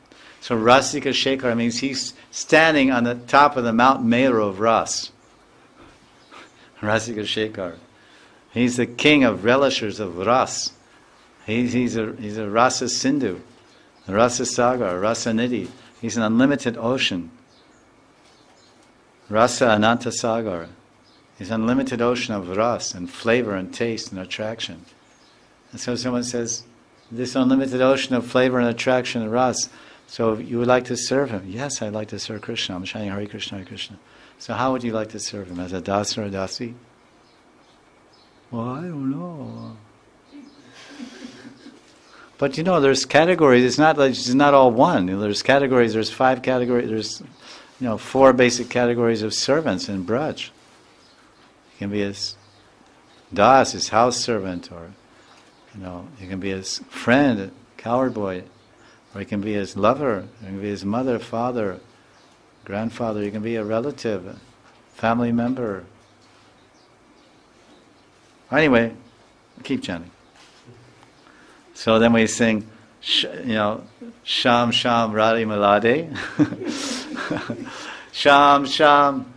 S1: So Rasika Shekhar means he's standing on the top of the Mount Meru of Ras. Rasika Shekhar. He's the king of relishers of Ras. He's a Rasa Sindhu, a Rasa Sagar, a Rasa Nidhi. He's an unlimited ocean. Rasa Ananta Sagar. He's an unlimited ocean of ras and flavor and taste and attraction. And so someone says, this unlimited ocean of flavor and attraction and ras, so you would like to serve him? Yes, I'd like to serve Krishna. I'm chanting Hare Krishna, Hare Krishna. So how would you like to serve him? As a das or a dasi? Well, I don't know. But you know, there's categories. It's not all one. You know, there's categories. There's 5 categories. There's 4 basic categories of servants in Braj. You can be his das, his house servant, or you can be his friend, coward boy, or you can be his lover. You can be his mother, father, grandfather. You can be a relative, a family member. Anyway, keep chanting. So then we sing, Sham Sham Radhe Milade. Sham Sham.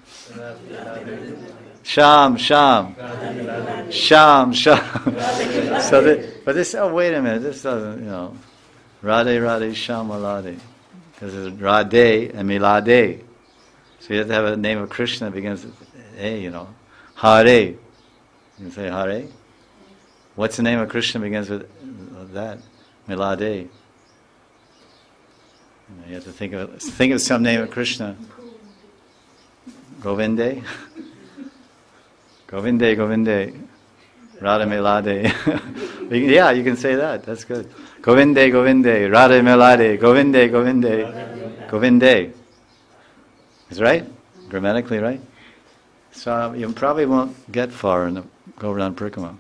S1: Sham Sham. Sham Sham. But this, oh wait a minute, this doesn't, Radhe Radhe Sham Milade. Because it's Radhe and Milade. So you have to have a name of Krishna that begins with A, Hare. You can say Hare. What's the name of Krishna begins with that? Milade. You have to think of some name of Krishna. Govinde. Govinde, Govinde. Radha Milade. Yeah, you can say that. That's good. Govinde, Govinde. Radha Milade. Govinde, Govinde. Govinde. Is right? Grammatically right? So you probably won't get far in the Govardhan Parikama.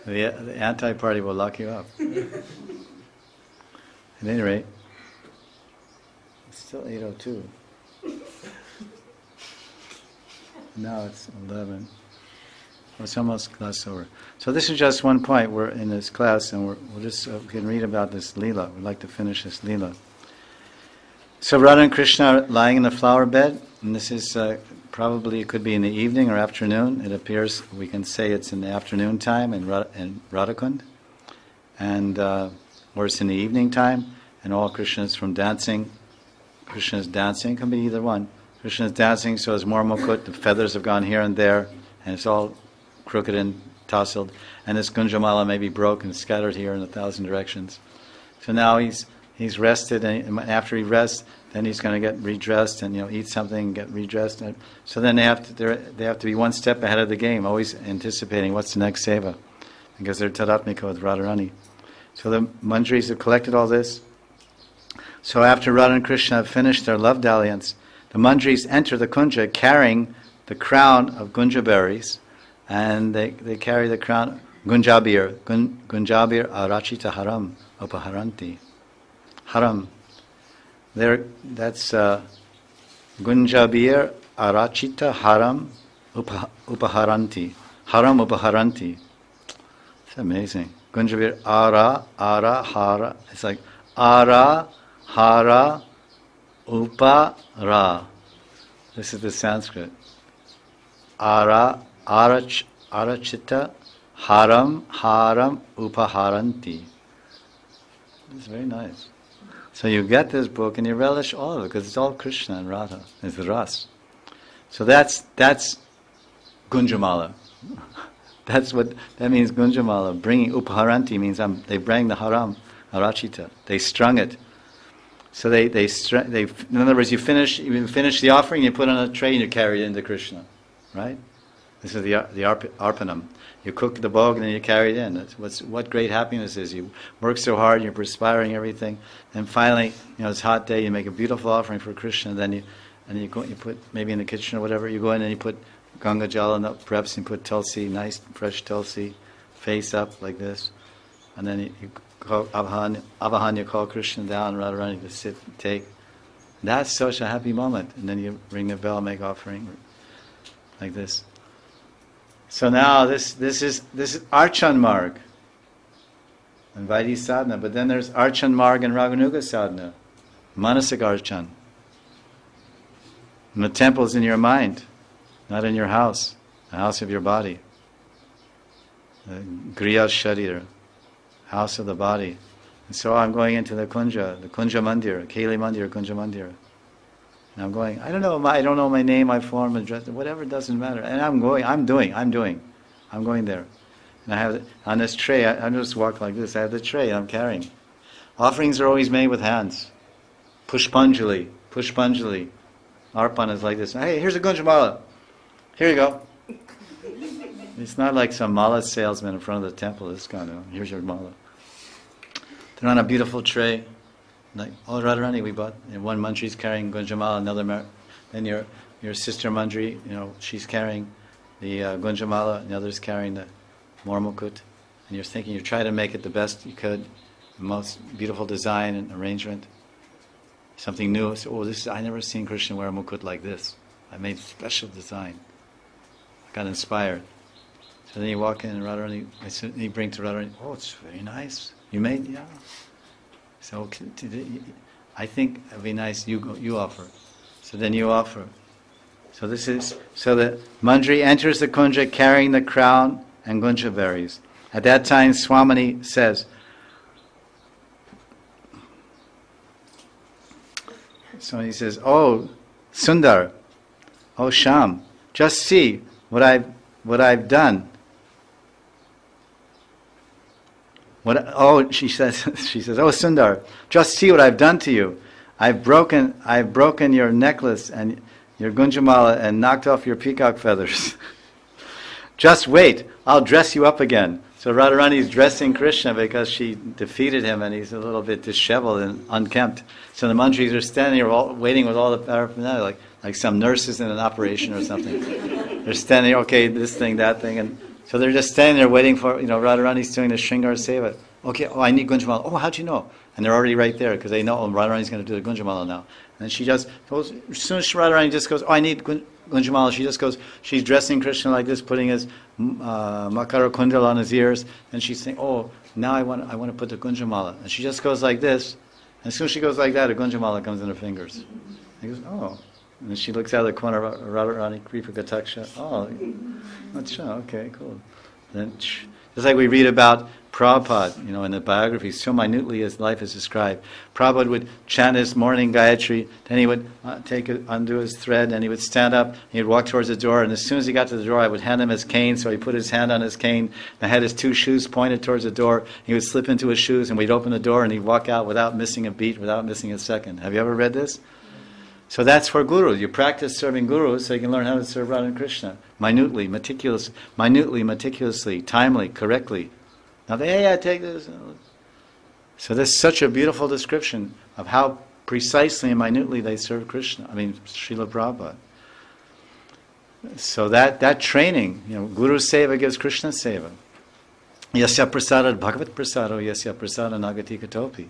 S1: The anti-party will lock you up. At any rate, it's still 8:02. Now it's 11. It's almost class over. So this is just one point. We're in this class, and we'll just can read about this Leela. We'd like to finish this Leela. So Radha and Krishna are lying in the flower bed, and this is probably, it could be in the evening or afternoon. It appears we can say it's in the afternoon time in Radhakund, and or it's in the evening time, and all Krishna is from dancing. Krishna is dancing, it can be either one. Krishna is dancing, so his Mukut, the feathers have gone here and there, and it's all crooked and tousled, and this Gunjamala may be broken, scattered here in 1,000 directions. So now he's rested, and after he rests, then he's going to get redressed and eat something, get redressed. So then they have to be one step ahead of the game, always anticipating what's the next seva, because they're tadatmika with Radharani. So the Manjaris have collected all this. So after Radha and Krishna have finished their love dalliance, the Manjaris enter the kunja carrying the crown of Gunja berries, and they carry the crown Gunjabir arachita haram upaharanti. Haram. That's Gunjabir arachita haram upaharanti. Haram upaharanti. It's amazing. Gunjabir ara hara. It's like ara hara upara. This is the Sanskrit. Arachita haram upaharanti. It's very nice. So you get this book and you relish all of it because it's all Krishna and Radha. It's the ras. So that's Gunjamala. That means Gunjamala. Bringing upaharanti means they bring the haram arachita. They strung it. So they in other words, you finish the offering, you put it on a tray and you carry it into Krishna, right? This is the arpanam. You cook the bhog and then you carry it in. That's what great happiness is. You work so hard, you're perspiring everything, and finally, it's a hot day. You make a beautiful offering for Krishna. And then you put maybe in the kitchen or whatever. You go in and you put Ganga Jal in the preps and put tulsi, nice fresh tulsi, face up like this, and then you call Avahan, you call Krishna down, Radharani to sit and take. That's such a happy moment. And then you ring the bell, make offering like this. So now this is Archan Marg and Vaidhi Sadhana, but then there's Archan Marg and Raganuga Sadhana, Manasik Archan. And the temple's in your mind, not in your house, the house of your body. Griya Sharir, house of the body. And so I'm going into the Kunja Mandir, Keli Mandir, Kunja Mandir. And I'm going, I don't know my name, my form, address, whatever, it doesn't matter. And I'm going there. And I have, on this tray, I just walk like this, I have the tray I'm carrying. Offerings are always made with hands. Pushpanjali. Arpan is like this. Hey, here's a Gunjamala. Here you go. It's not like some mala salesman in front of the temple. It's kind of, here's your mala. They're on a beautiful tray. Like, oh, Radharani, we bought. And one Manjari's carrying Gunjamala, then your sister Manjari, she's carrying the Gunjamala, and the other's carrying the Mukut. And you're thinking, you try to make it the best you could, the most beautiful design and arrangement. Something new. So, I never seen Krishna wear a Mukut like this. I made a special design. I got inspired. So then you walk in and Radharani, he brings to Radharani, oh, it's very nice. You made, yeah. So I think it'd be nice you offer. So then you offer. So the Manjari enters the kunja carrying the crown and gunja berries. At that time, Swamini says, so he says, oh, Sundar, oh, Sham, just see what I've done. She says, oh, Sundar, just see what I've done to you. I've broken your necklace and your gunjamala and knocked off your peacock feathers. Just wait, I'll dress you up again. So Radharani is dressing Krishna because she defeated him and he's a little bit disheveled and unkempt. So the Manjaris are standing here waiting with all the paraphernalia, like some nurses in an operation or something. They're standing there, okay, this thing, that thing, and so they're just standing there waiting for, Radharani's doing the Shringar Seva. Okay, oh, I need Gunjamala. Oh, how'd you know? And they're already right there because they know, oh, Radharani's going to do the Gunjamala now. And then she just goes, as soon as Radharani just goes, oh, I need Gunjamala, she just goes, she's dressing Krishna like this, putting his Makara Kundal on his ears, and she's saying, oh, now I want to put the Gunjamala. And she just goes like this, and as soon as she goes like that, a Gunjamala comes in her fingers. And he goes, oh. And then she looks out of the corner of Radharani, Kripa Kataksha. Oh, okay, cool. Then, just like we read about Prabhupada, in the biography, so minutely his life is described. Prabhupada would chant his morning Gayatri, then he would undo his thread, and he would stand up, and he'd walk towards the door, and as soon as he got to the door, I would hand him his cane, so he put his hand on his cane, and had his two shoes pointed towards the door. He would slip into his shoes, and we'd open the door, and he'd walk out without missing a beat, without missing a second. Have you ever read this? So that's for Guru. You practice serving Guru so you can learn how to serve Radha and Krishna. Minutely, meticulously, timely, correctly. Now, take this. So there's such a beautiful description of how precisely and minutely they serve Krishna. Srila Prabhupada. So that training, Guru Seva gives Krishna Seva. Yasya prasada bhagavat prasado, yasya prasada nagati katopi.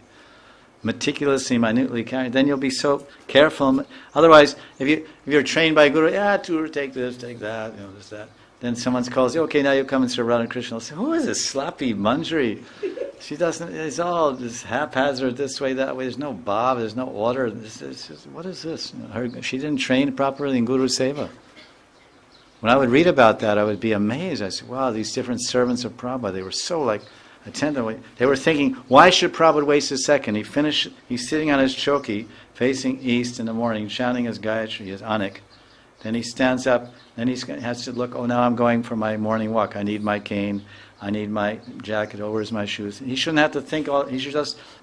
S1: Meticulously, minutely carried, then you'll be so careful. Otherwise, if you're trained by Guru, Tour, take this, take that, this, that. Then someone calls you, okay, now you come and serve Radha and Krishna. I'll say, who is this sloppy Manjari? She doesn't, it's all just haphazard this way, that way. There's no bhav, there's no order. What is this? She didn't train properly in Guru Seva. When I would read about that, I would be amazed. I said, wow, these different servants of Prabhupada, they were so attentive. They were thinking, why should Prabhupada waste a second? He's sitting on his choki, facing east in the morning, chanting his Gayatri, his Anik. Then he stands up, then he has to look, oh, now I'm going for my morning walk. I need my cane, I need my jacket, oh, where's my shoes? He shouldn't have to think, he should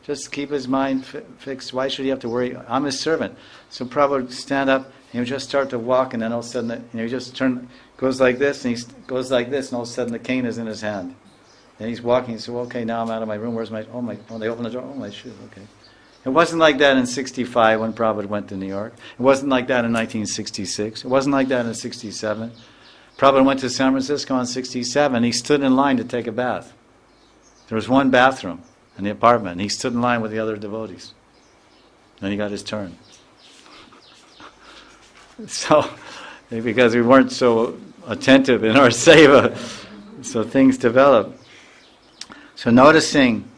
S1: just keep his mind fixed. Why should he have to worry? I'm his servant. So Prabhupada would stand up, and he would just start to walk, and then all of a sudden, he just goes like this, and he goes like this, and all of a sudden the cane is in his hand. Then he's walking, he says, well, okay, now I'm out of my room, where's my, they open the door, my shoes, okay. It wasn't like that in 65 when Prabhupada went to New York. It wasn't like that in 1966. It wasn't like that in 67. Prabhupada went to San Francisco in 67. He stood in line to take a bath. There was one bathroom in the apartment, and he stood in line with the other devotees. Then he got his turn. So, because we weren't so attentive in our seva, so things developed. So noticing,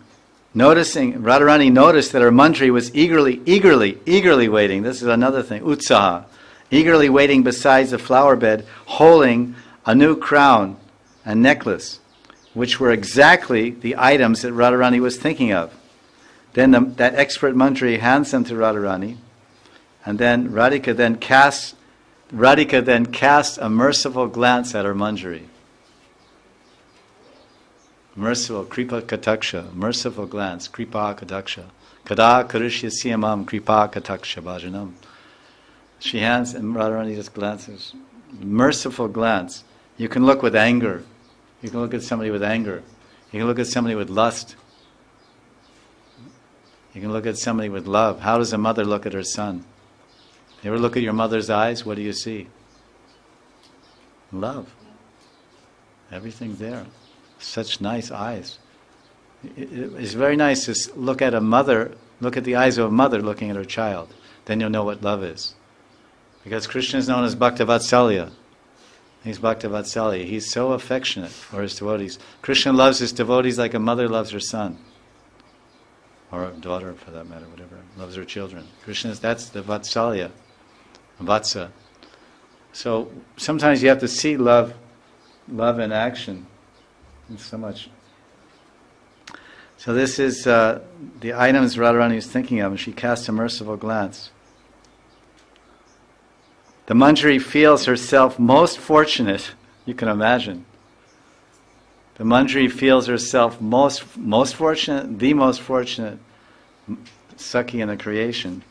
S1: Radharani noticed that her Manjari was eagerly waiting. This is another thing, utsaha. Eagerly waiting beside the flower bed, holding a new crown and necklace, which were exactly the items that Radharani was thinking of. Then that expert Manjari hands them to Radharani, and then Radhika then casts a merciful glance at her Manjari. Merciful, kripa kataksha, merciful glance, kripa kataksha. Kada karishyasya mam kripa kataksha bhajanam. She hands, and Radharani just glances. Merciful glance. You can look with anger. You can look at somebody with anger. You can look at somebody with lust. You can look at somebody with love. How does a mother look at her son? You ever look at your mother's eyes? What do you see? Love. Everything's there. Such nice eyes. It's very nice to look at a mother, look at the eyes of a mother looking at her child. Then you'll know what love is. Because Krishna is known as Bhakta Vatsalya. He's Bhaktavatsalya. He's so affectionate for his devotees. Krishna loves his devotees like a mother loves her son. Or a daughter, for that matter, whatever. Loves her children. That's the Vatsalya. Vatsa. So sometimes you have to see love in action. It's so much. So this is the items Radharani is thinking of, and she casts a merciful glance. The Manjari feels herself most fortunate, you can imagine. The Manjari feels herself most fortunate, the most fortunate Sakhi in the creation,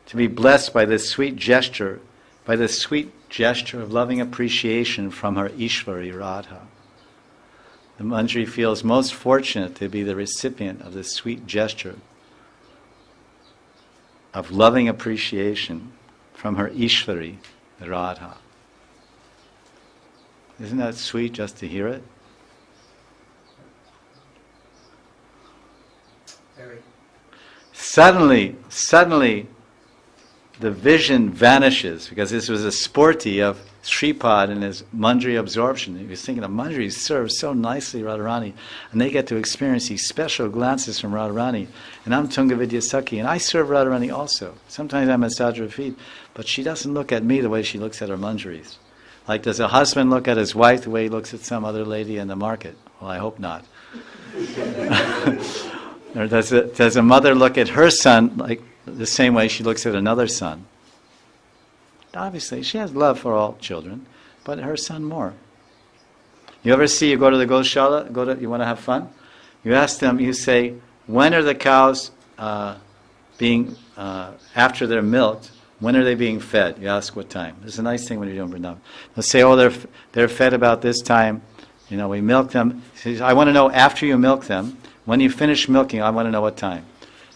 S1: to be blessed by this sweet gesture of loving appreciation from her Ishvari Radha. The Manjari feels most fortunate to be the recipient of this sweet gesture of loving appreciation from her Ishvari Radha. Isn't that sweet just to hear it?
S2: Very.
S1: Suddenly, the vision vanishes, because this was a sporty of Sripad and his Manjari absorption. He was thinking of Manjari serves so nicely Radharani, and they get to experience these special glances from Radharani. And I'm Tungavidya Sakhi, and I serve Radharani also. Sometimes I'm at Sadhra feet, but she doesn't look at me the way she looks at her Manjaris. Like, does a husband look at his wife the way he looks at some other lady in the market? Well, I hope not. Or does a mother look at her son like the same way she looks at another son? Obviously, she has love for all children, but her son more. You ever see, you go to the Goshala, you want to have fun? You ask them, you say, when are the cows being, after they're milked, when are they being fed? You ask what time. It's a nice thing when you're doing Vrindavan. They'll say, oh, they're fed about this time. You know, we milk them. He says, I want to know after you milk them. When you finish milking, I want to know what time.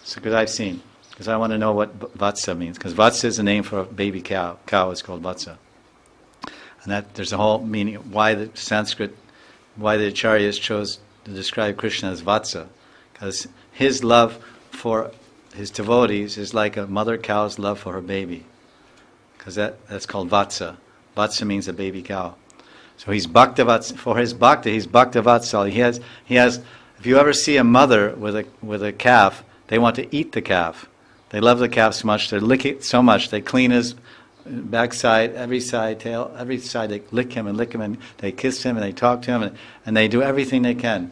S1: So, because I've seen. Because I want to know what Vatsa means. Because Vatsa is a name for a baby cow. Cow is called Vatsa. And that there's a whole meaning of why the Acharyas chose to describe Krishna as Vatsa. Because his love for his devotees is like a mother cow's love for her baby. Because that's called Vatsa. Vatsa means a baby cow. So he's Bhaktavatsa. For his Bhakta, he's Bhaktavatsal. He has. If you ever see a mother with a calf, they want to eat the calf. They love the calf so much, they lick it so much, they clean his backside, every side, tail, every side, they lick him, and they kiss him, and they talk to him, and they do everything they can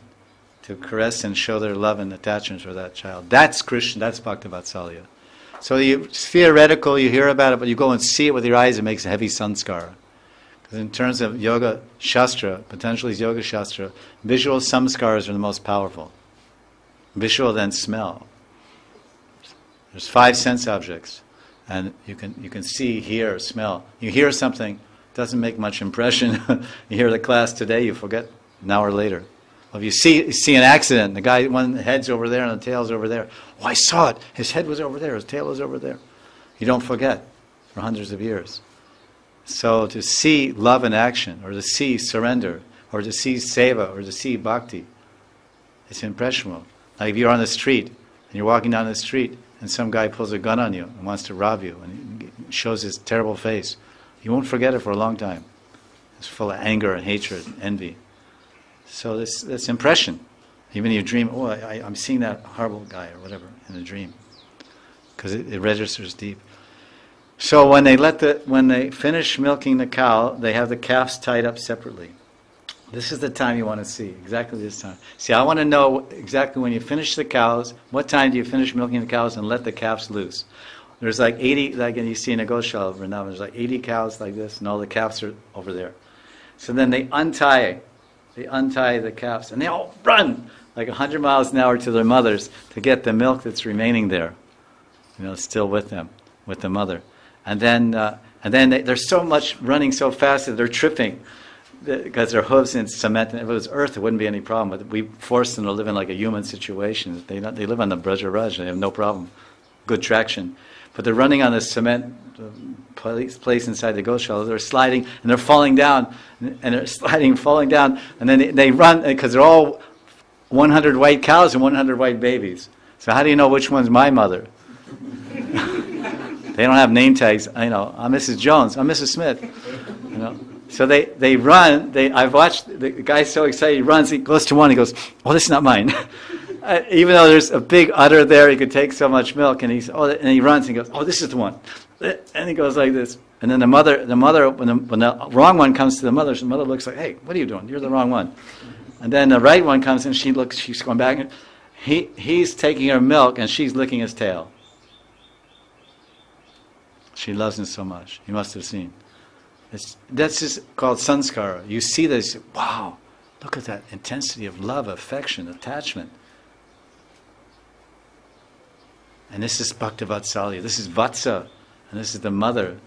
S1: to caress and show their love and attachment for that child. That's Krishna, that's Bhaktavatsalya. So it's theoretical, you hear about it, but you go and see it with your eyes, it makes a heavy sanskara. Because in terms of Yoga Shastra, Patanjali's Yoga Shastra, visual samskaras are the most powerful. Visual, then smell. There's 5 sense objects, and you can see, hear, smell. You hear something, it doesn't make much impression. You hear the class today, you forget an hour later. Well, if you see an accident, the guy, one head's over there and the tail's over there. Oh, I saw it. His head was over there, his tail was over there. You don't forget for hundreds of years. So to see love in action, or to see surrender, or to see seva, or to see bhakti, it's impressionable. Like if you're on the street, and you're walking down the street, and some guy pulls a gun on you and wants to rob you, and he shows his terrible face, you won't forget it for a long time. It's full of anger and hatred, envy. So this impression. Even you dream, oh, I'm seeing that horrible guy, or whatever, in a dream. Because it registers deep. So when they finish milking the cow, they have the calves tied up separately. This is the time you want to see, exactly this time. See, I want to know exactly when you finish the cows, what time do you finish milking the cows and let the calves loose. There's like 80, like you see in a Goshala Vrindavan, there's like 80 cows like this, and all the calves are over there. So then they untie the calves, and they all run like 100 miles an hour to their mothers to get the milk that's remaining there, still with them, with the mother. And then they're so much running so fast that they're tripping because their hooves in cement. And if it was earth, it wouldn't be any problem. But we force them to live in like a human situation. They live on the Braja Raj. They have no problem, good traction. But they're running on the cement place inside the Goshala. They're sliding and they're falling down, and they're sliding, falling down, and then they run because they're all 100 white cows and 100 white babies. So how do you know which one's my mother? They don't have name tags. I'm Mrs. Jones. I'm Mrs. Smith. So they run. I've watched the guy's so excited. He runs. He goes to one. He goes, "Oh, this is not mine." Even though there's a big udder there, he could take so much milk. And and he runs. And he goes, "Oh, this is the one." And he goes like this. And then the mother, when the wrong one comes to the mother looks like, "Hey, what are you doing? You're the wrong one." And then the right one comes and she looks. She's going back. And he's taking her milk and she's licking his tail. She loves him so much. You must have seen. That's just called sanskara. You see this, wow, look at that intensity of love, affection, attachment. And this is Bhakti-vatsalya. This is Vatsa, and this is the mother.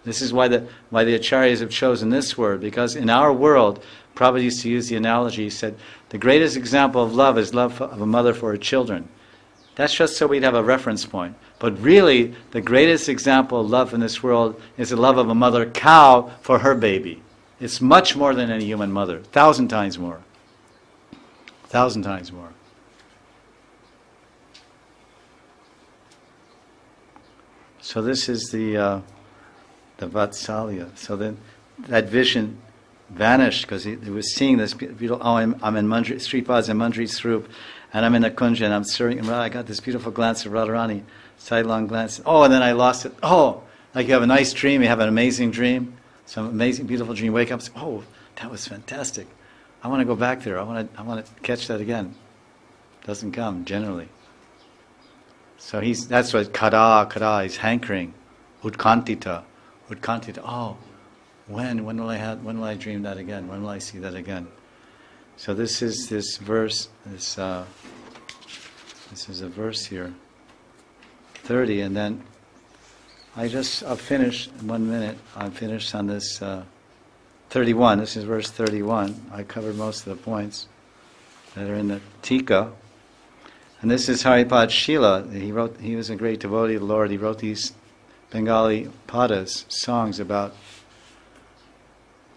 S1: This is why the acharyas have chosen this word, because in our world, Prabhupada used to use the analogy, he said, the greatest example of love is love of a mother for her children. That's just so we'd have a reference point. But really, the greatest example of love in this world is the love of a mother cow for her baby. It's much more than any human mother. 1,000 times more. 1,000 times more. So this is the Vatsalya. So then that vision vanished because he was seeing this beautiful, I'm in Manjari, Sripad's in Manjari Swarup, and I'm in the Gunja and I'm serving, and I got this beautiful glance of Radharani, sidelong glance. Oh, and then I lost it. Oh, like you have a nice dream, you have an amazing dream, some amazing, beautiful dream. You wake up and say, oh, that was fantastic. I want to go back there. I want to catch that again. Doesn't come generally. So that's what kada, he's hankering. Utkantita. Oh, when will I dream that again? When will I see that again? So this is this verse, this is a verse here, 30, and then I'll finish in 1 minute. I'll finish on this 31. This is verse 31. I covered most of the points that are in the Tika. And this is Haripad Shila. He was a great devotee of the Lord. He wrote these Bengali padas, songs about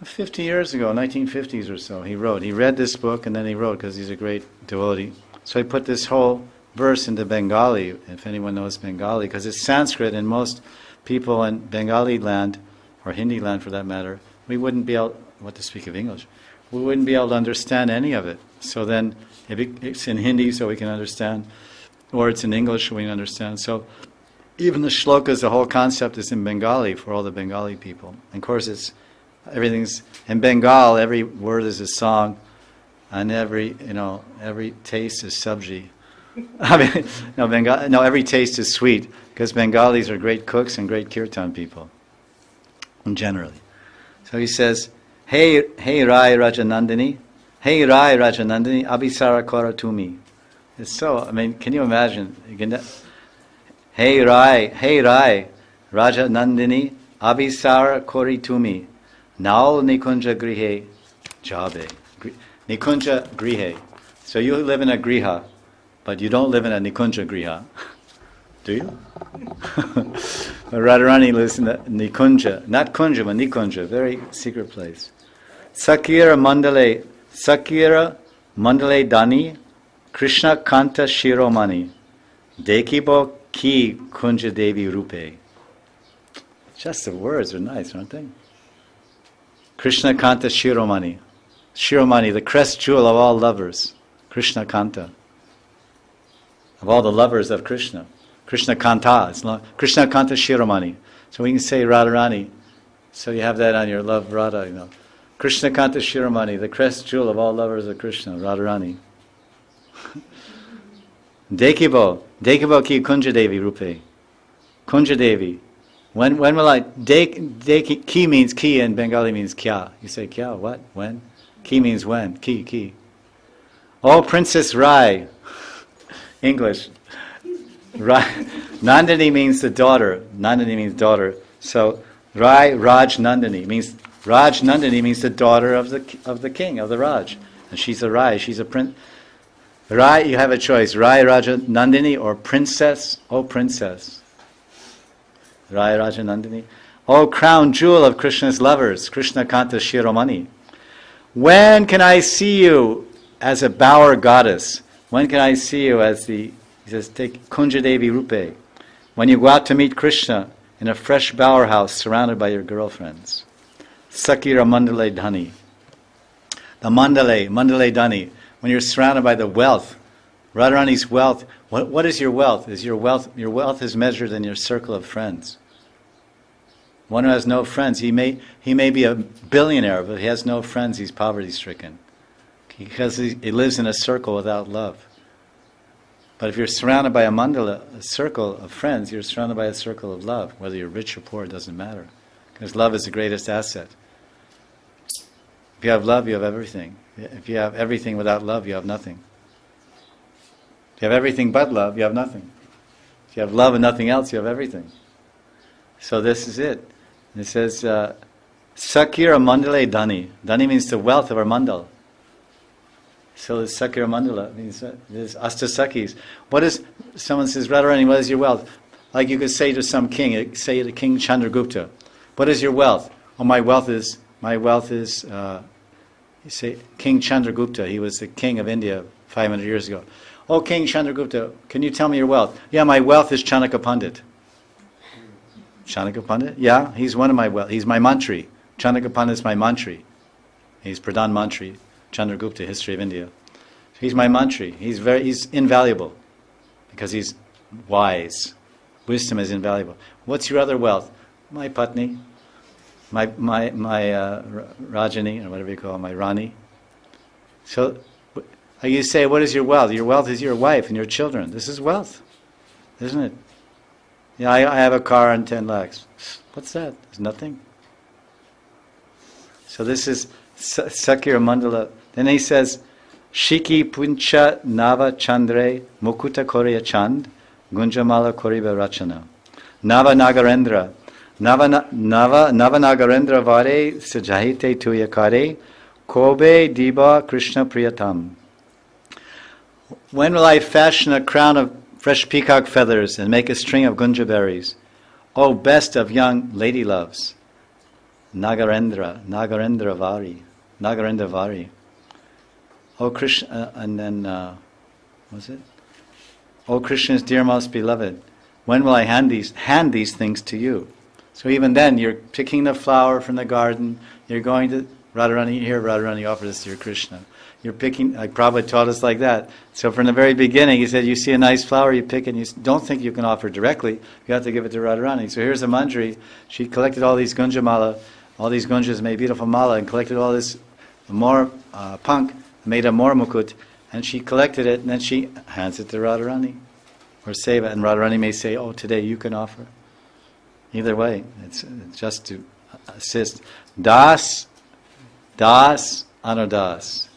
S1: 50 years ago, 1950s or so. He read this book and then he wrote, because he's a great devotee. So he put this whole verse into Bengali, if anyone knows Bengali, because it's Sanskrit, and most people in Bengali land, or Hindi land for that matter, we wouldn't be able, what to speak of English, we wouldn't be able to understand any of it. So then, if it's in Hindi so we can understand, or it's in English so we can understand. So even the shlokas, the whole concept is in Bengali for all the Bengali people. And of course everything's in Bengal, every word is a song, and every taste is sabji. Every taste is sweet, because Bengalis are great cooks and great kirtan people, generally. So he says, Hey Rai Rajanandini, Abhisara Kora Tumi. It's so, can you imagine? Hey Rai Rajanandini, Abhisara Kori Tumi. Now Nikunja Grihe Jabe. Nikunja Grihe. So you live in a griha, but you don't live in a Nikunja griha. Do you? Radharani lives in the Nikunja. Not Kunja, but Nikunja. Very secret place. Sakira Mandale Dani Krishna Kanta Shiromani Dekibo Ki Kunja Devi Rupe. Just the words are nice, aren't they? Krishna Kanta Shiromani. Shiromani, the crest jewel of all lovers. Krishna Kanta. Of all the lovers of Krishna. Krishna Kanta. Krishna Kanta Shiromani. So we can say Radharani. So you have that on your love Radha, Krishna Kanta Shiromani, the crest jewel of all lovers of Krishna, Radharani. Dekibo ki Kunja Devi Rupe. Kunja Devi. When will I? Ki means ki in Bengali means kya. You say kya, what? When? Ki means when. Ki. Oh, Princess Rai. English. Rai. Nandini means the daughter. Nandini means daughter. So Rai Raj Nandini means the daughter of the king, of the Raj. And she's a Rai. She's a prince. Rai, you have a choice. Rai Raja Nandini or princess. Oh, princess. Rai Raja Nandini. Oh, crown jewel of Krishna's lovers. Krishna Kanta Shiromani. When can I see you as a bower goddess? When can I see you as he says, take Kunja Devi Rupe. When you go out to meet Krishna in a fresh bower house surrounded by your girlfriends. Sakira Mandale Dhani. The Mandale Dhani. When you're surrounded by the wealth, Radharani's wealth. What is your wealth? Your wealth is measured in your circle of friends. One who has no friends, he may be a billionaire, but he has no friends, he's poverty-stricken. Because he lives in a circle without love. But if you're surrounded by a circle of friends, you're surrounded by a circle of love. Whether you're rich or poor, it doesn't matter. Because love is the greatest asset. If you have love, you have everything. If you have everything without love, you have nothing. If you have everything but love, you have nothing. If you have love and nothing else, you have everything. So this is it. It says, Sakira Mandale Dhani. Dhani means the wealth of our mandal. So the Sakira Mandala means there's Astasakis. Someone says, Radharani, what is your wealth? Like you could say to some king, say to King Chandragupta, what is your wealth? Oh, my wealth is, you say, King Chandragupta, he was the king of India 500 years ago. Oh, King Chandragupta, can you tell me your wealth? Yeah, my wealth is Chanakya Pandit. Chanakya Pandit? Yeah, he's one of my wealth. He's my mantri. Chanakya Pandit is my mantri. He's Pradhan Mantri. Chandragupta, History of India. He's my mantri. He's invaluable because he's wise. Wisdom is invaluable. What's your other wealth? My patni, my Rajani, or whatever you call it, my Rani. So you say, what is your wealth? Your wealth is your wife and your children. This is wealth, isn't it? Yeah, I have a car and 10 lakhs. What's that? It's nothing. So this is Sakira Mandala. Then he says, Shiki Puncha Nava Chandre Mukuta Korea Chand Gunjamala Koriba Rachana Nava Nagarendra Nava Nagarendra Vare Sajahite Tuyakare Kobe Diba Krishna Priyatam. When will I fashion a crown of fresh peacock feathers and make a string of gunja berries? O best of young lady loves. Nagarendra Vari. O Krishna, and then, what was it? O Krishna's dear most beloved, when will I hand these things to you? So even then, you're picking the flower from the garden, you're going to Radharani, offer this to your Krishna. You're picking, like Prabhupada taught us like that. So from the very beginning, he said, you see a nice flower, you pick it, and you don't think you can offer directly, you have to give it to Radharani. So here's a Manjari, she collected all these gunja mala, all these gunjas made beautiful mala, and collected all this more punk, made a more mukut, and she collected it, and then she hands it to Radharani, or Seva, and Radharani may say, oh, today you can offer. Either way, it's just to assist. Das, Anudas,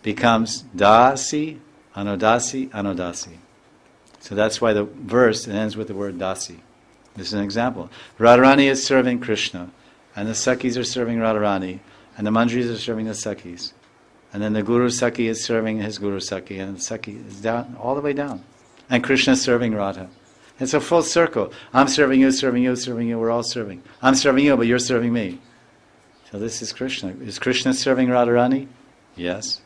S1: becomes Dasi, Anudasi. So that's why the verse ends with the word Dasi. This is an example. Radharani is serving Krishna, and the Sakis are serving Radharani, and the Manjaris are serving the Sakis. And then the Guru Saki is serving his Guru Saki, and the Saki is down, all the way down. And Krishna is serving Radha. It's a full circle. I'm serving you, we're all serving. I'm serving you, but you're serving me. So this is Krishna. Is Krishna serving Radharani? Yes.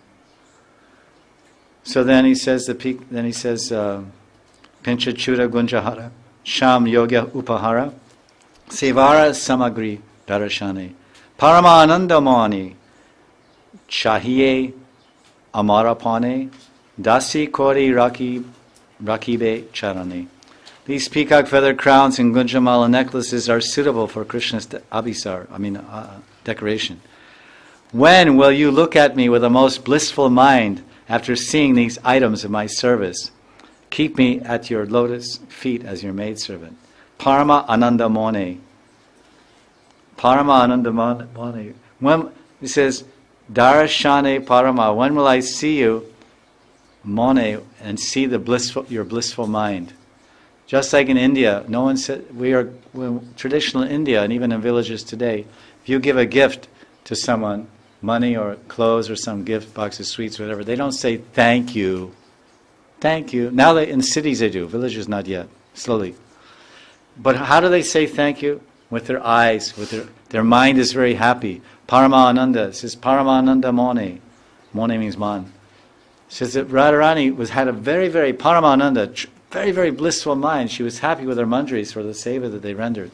S1: So then he says, Pinchachuda Gunjahara, Sham Yogya Upahara, Sevara Samagri Darashane, Paramananda Mani, Chahiye Amarapane, Dasi Kori Rakibe Charane. These peacock feather crowns and Gunjamala necklaces are suitable for Krishna's decoration. When will you look at me with a most blissful mind after seeing these items of my service? Keep me at your lotus feet as your maidservant. Parama Ananda Mone. Parama Ananda Mone. When it says, Darashane Parama, when will I see you, Mone, and see your blissful mind? Just like in India, no one said, we're traditional in India and even in villages today, if you give a gift to someone, money or clothes or some gift box of sweets or whatever, they don't say thank you. Thank you. Now in cities they do, villages not yet, slowly. But how do they say thank you? With their eyes, with their mind is very happy. Paramananda, it says Paramananda Mone. Mone means man. It says that Radharani had a very, very Paramananda, very, very blissful mind. She was happy with her manjaris for the seva that they rendered.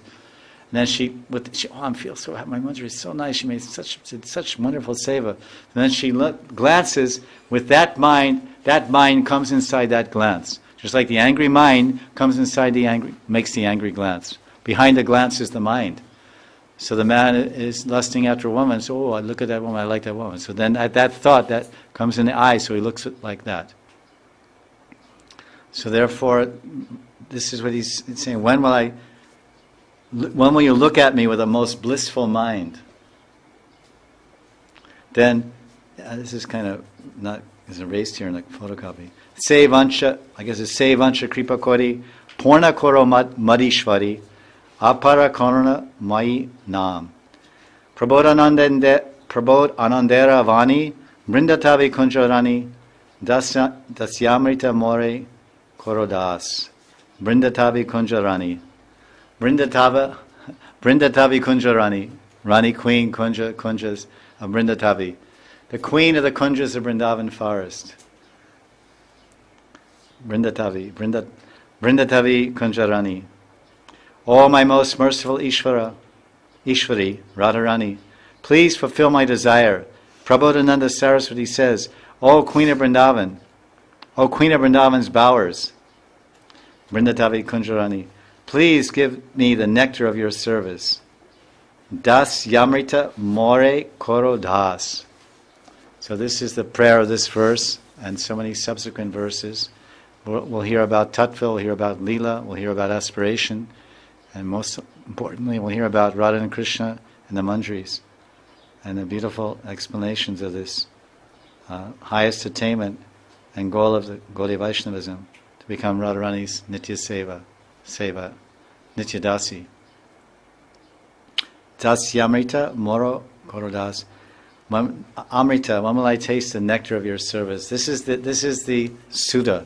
S1: then I feel so happy. My Manjari is so nice. She made such wonderful seva. And then she glances with that mind. That mind comes inside that glance. Just like the angry mind comes inside makes the angry glance. Behind the glance is the mind. So the man is lusting after a woman. So, oh, I look at that woman. I like that woman. So then at that thought, that comes in the eye. So he looks at like that. So therefore, this is what he's saying. When will you look at me with a most blissful mind? Then, this is kind of not is erased here in the photocopy. Sevancha, I guess it's Sevancha Kripa Kori, Porna Koro Madishvari, Apara Korona Mai Nam. Prabodh Anandera Vani, Brindatavi Kunjarani, Dasyamrita More Korodas. Brindatavi Kunjarani. Brindatavi Kunjarani. Rani Queen Kunjas of Brindatavi. The queen of the Kunjas of Vrindavan forest. Brindatavi Kunjarani. O my most merciful Ishvari, Radharani, please fulfill my desire. Prabodhananda Saraswati says, O Queen of Vrindavan, O Queen of Vrindavan's bowers, Brindatavi Kunjarani, please give me the nectar of your service. Das Yamrita More Koro Das. So this is the prayer of this verse and so many subsequent verses. We'll hear about Tattva, we'll hear about Leela, we'll hear about aspiration, and most importantly, we'll hear about Radha and Krishna and the Manjaris, and the beautiful explanations of this highest attainment and goal of the Gaudiya Vaishnavism, to become Radharani's Nitya Seva, Nitya Dasi. Das Yamrita Moro Korodas. Amrita, when will I taste the nectar of your service? This is the Sudha.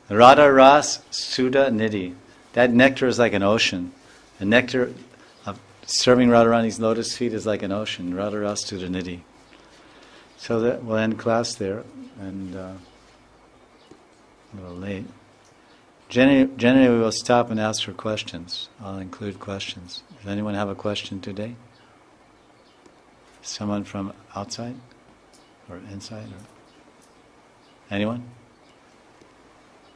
S1: Radha Ras Sudha Nidhi. That nectar is like an ocean. The nectar of serving Radharani's lotus feet is like an ocean. Radha Ras Sudha Nidhi. So that we'll end class there, and a little late. Generally we will stop and ask for questions. I'll include questions. Does anyone have a question today? Someone from outside or inside? Or anyone?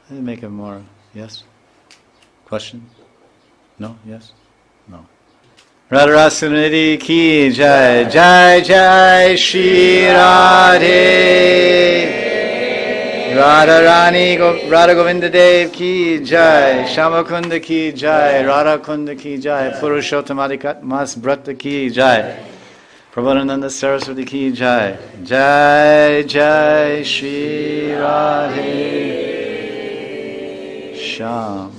S1: Let me make it more. Yes? Question? No? Yes? No. Radharasuniti ki jai, jai jai Shri Radhe. Radharani, Radha Govinda Dev ki jai, Shamakunda ki jai, Radha Kunda ki jai, Purushottamadikat Mas Brata ki jai, Prabodhananda Saraswati ki jai, jai jai Shri Radhe Sham.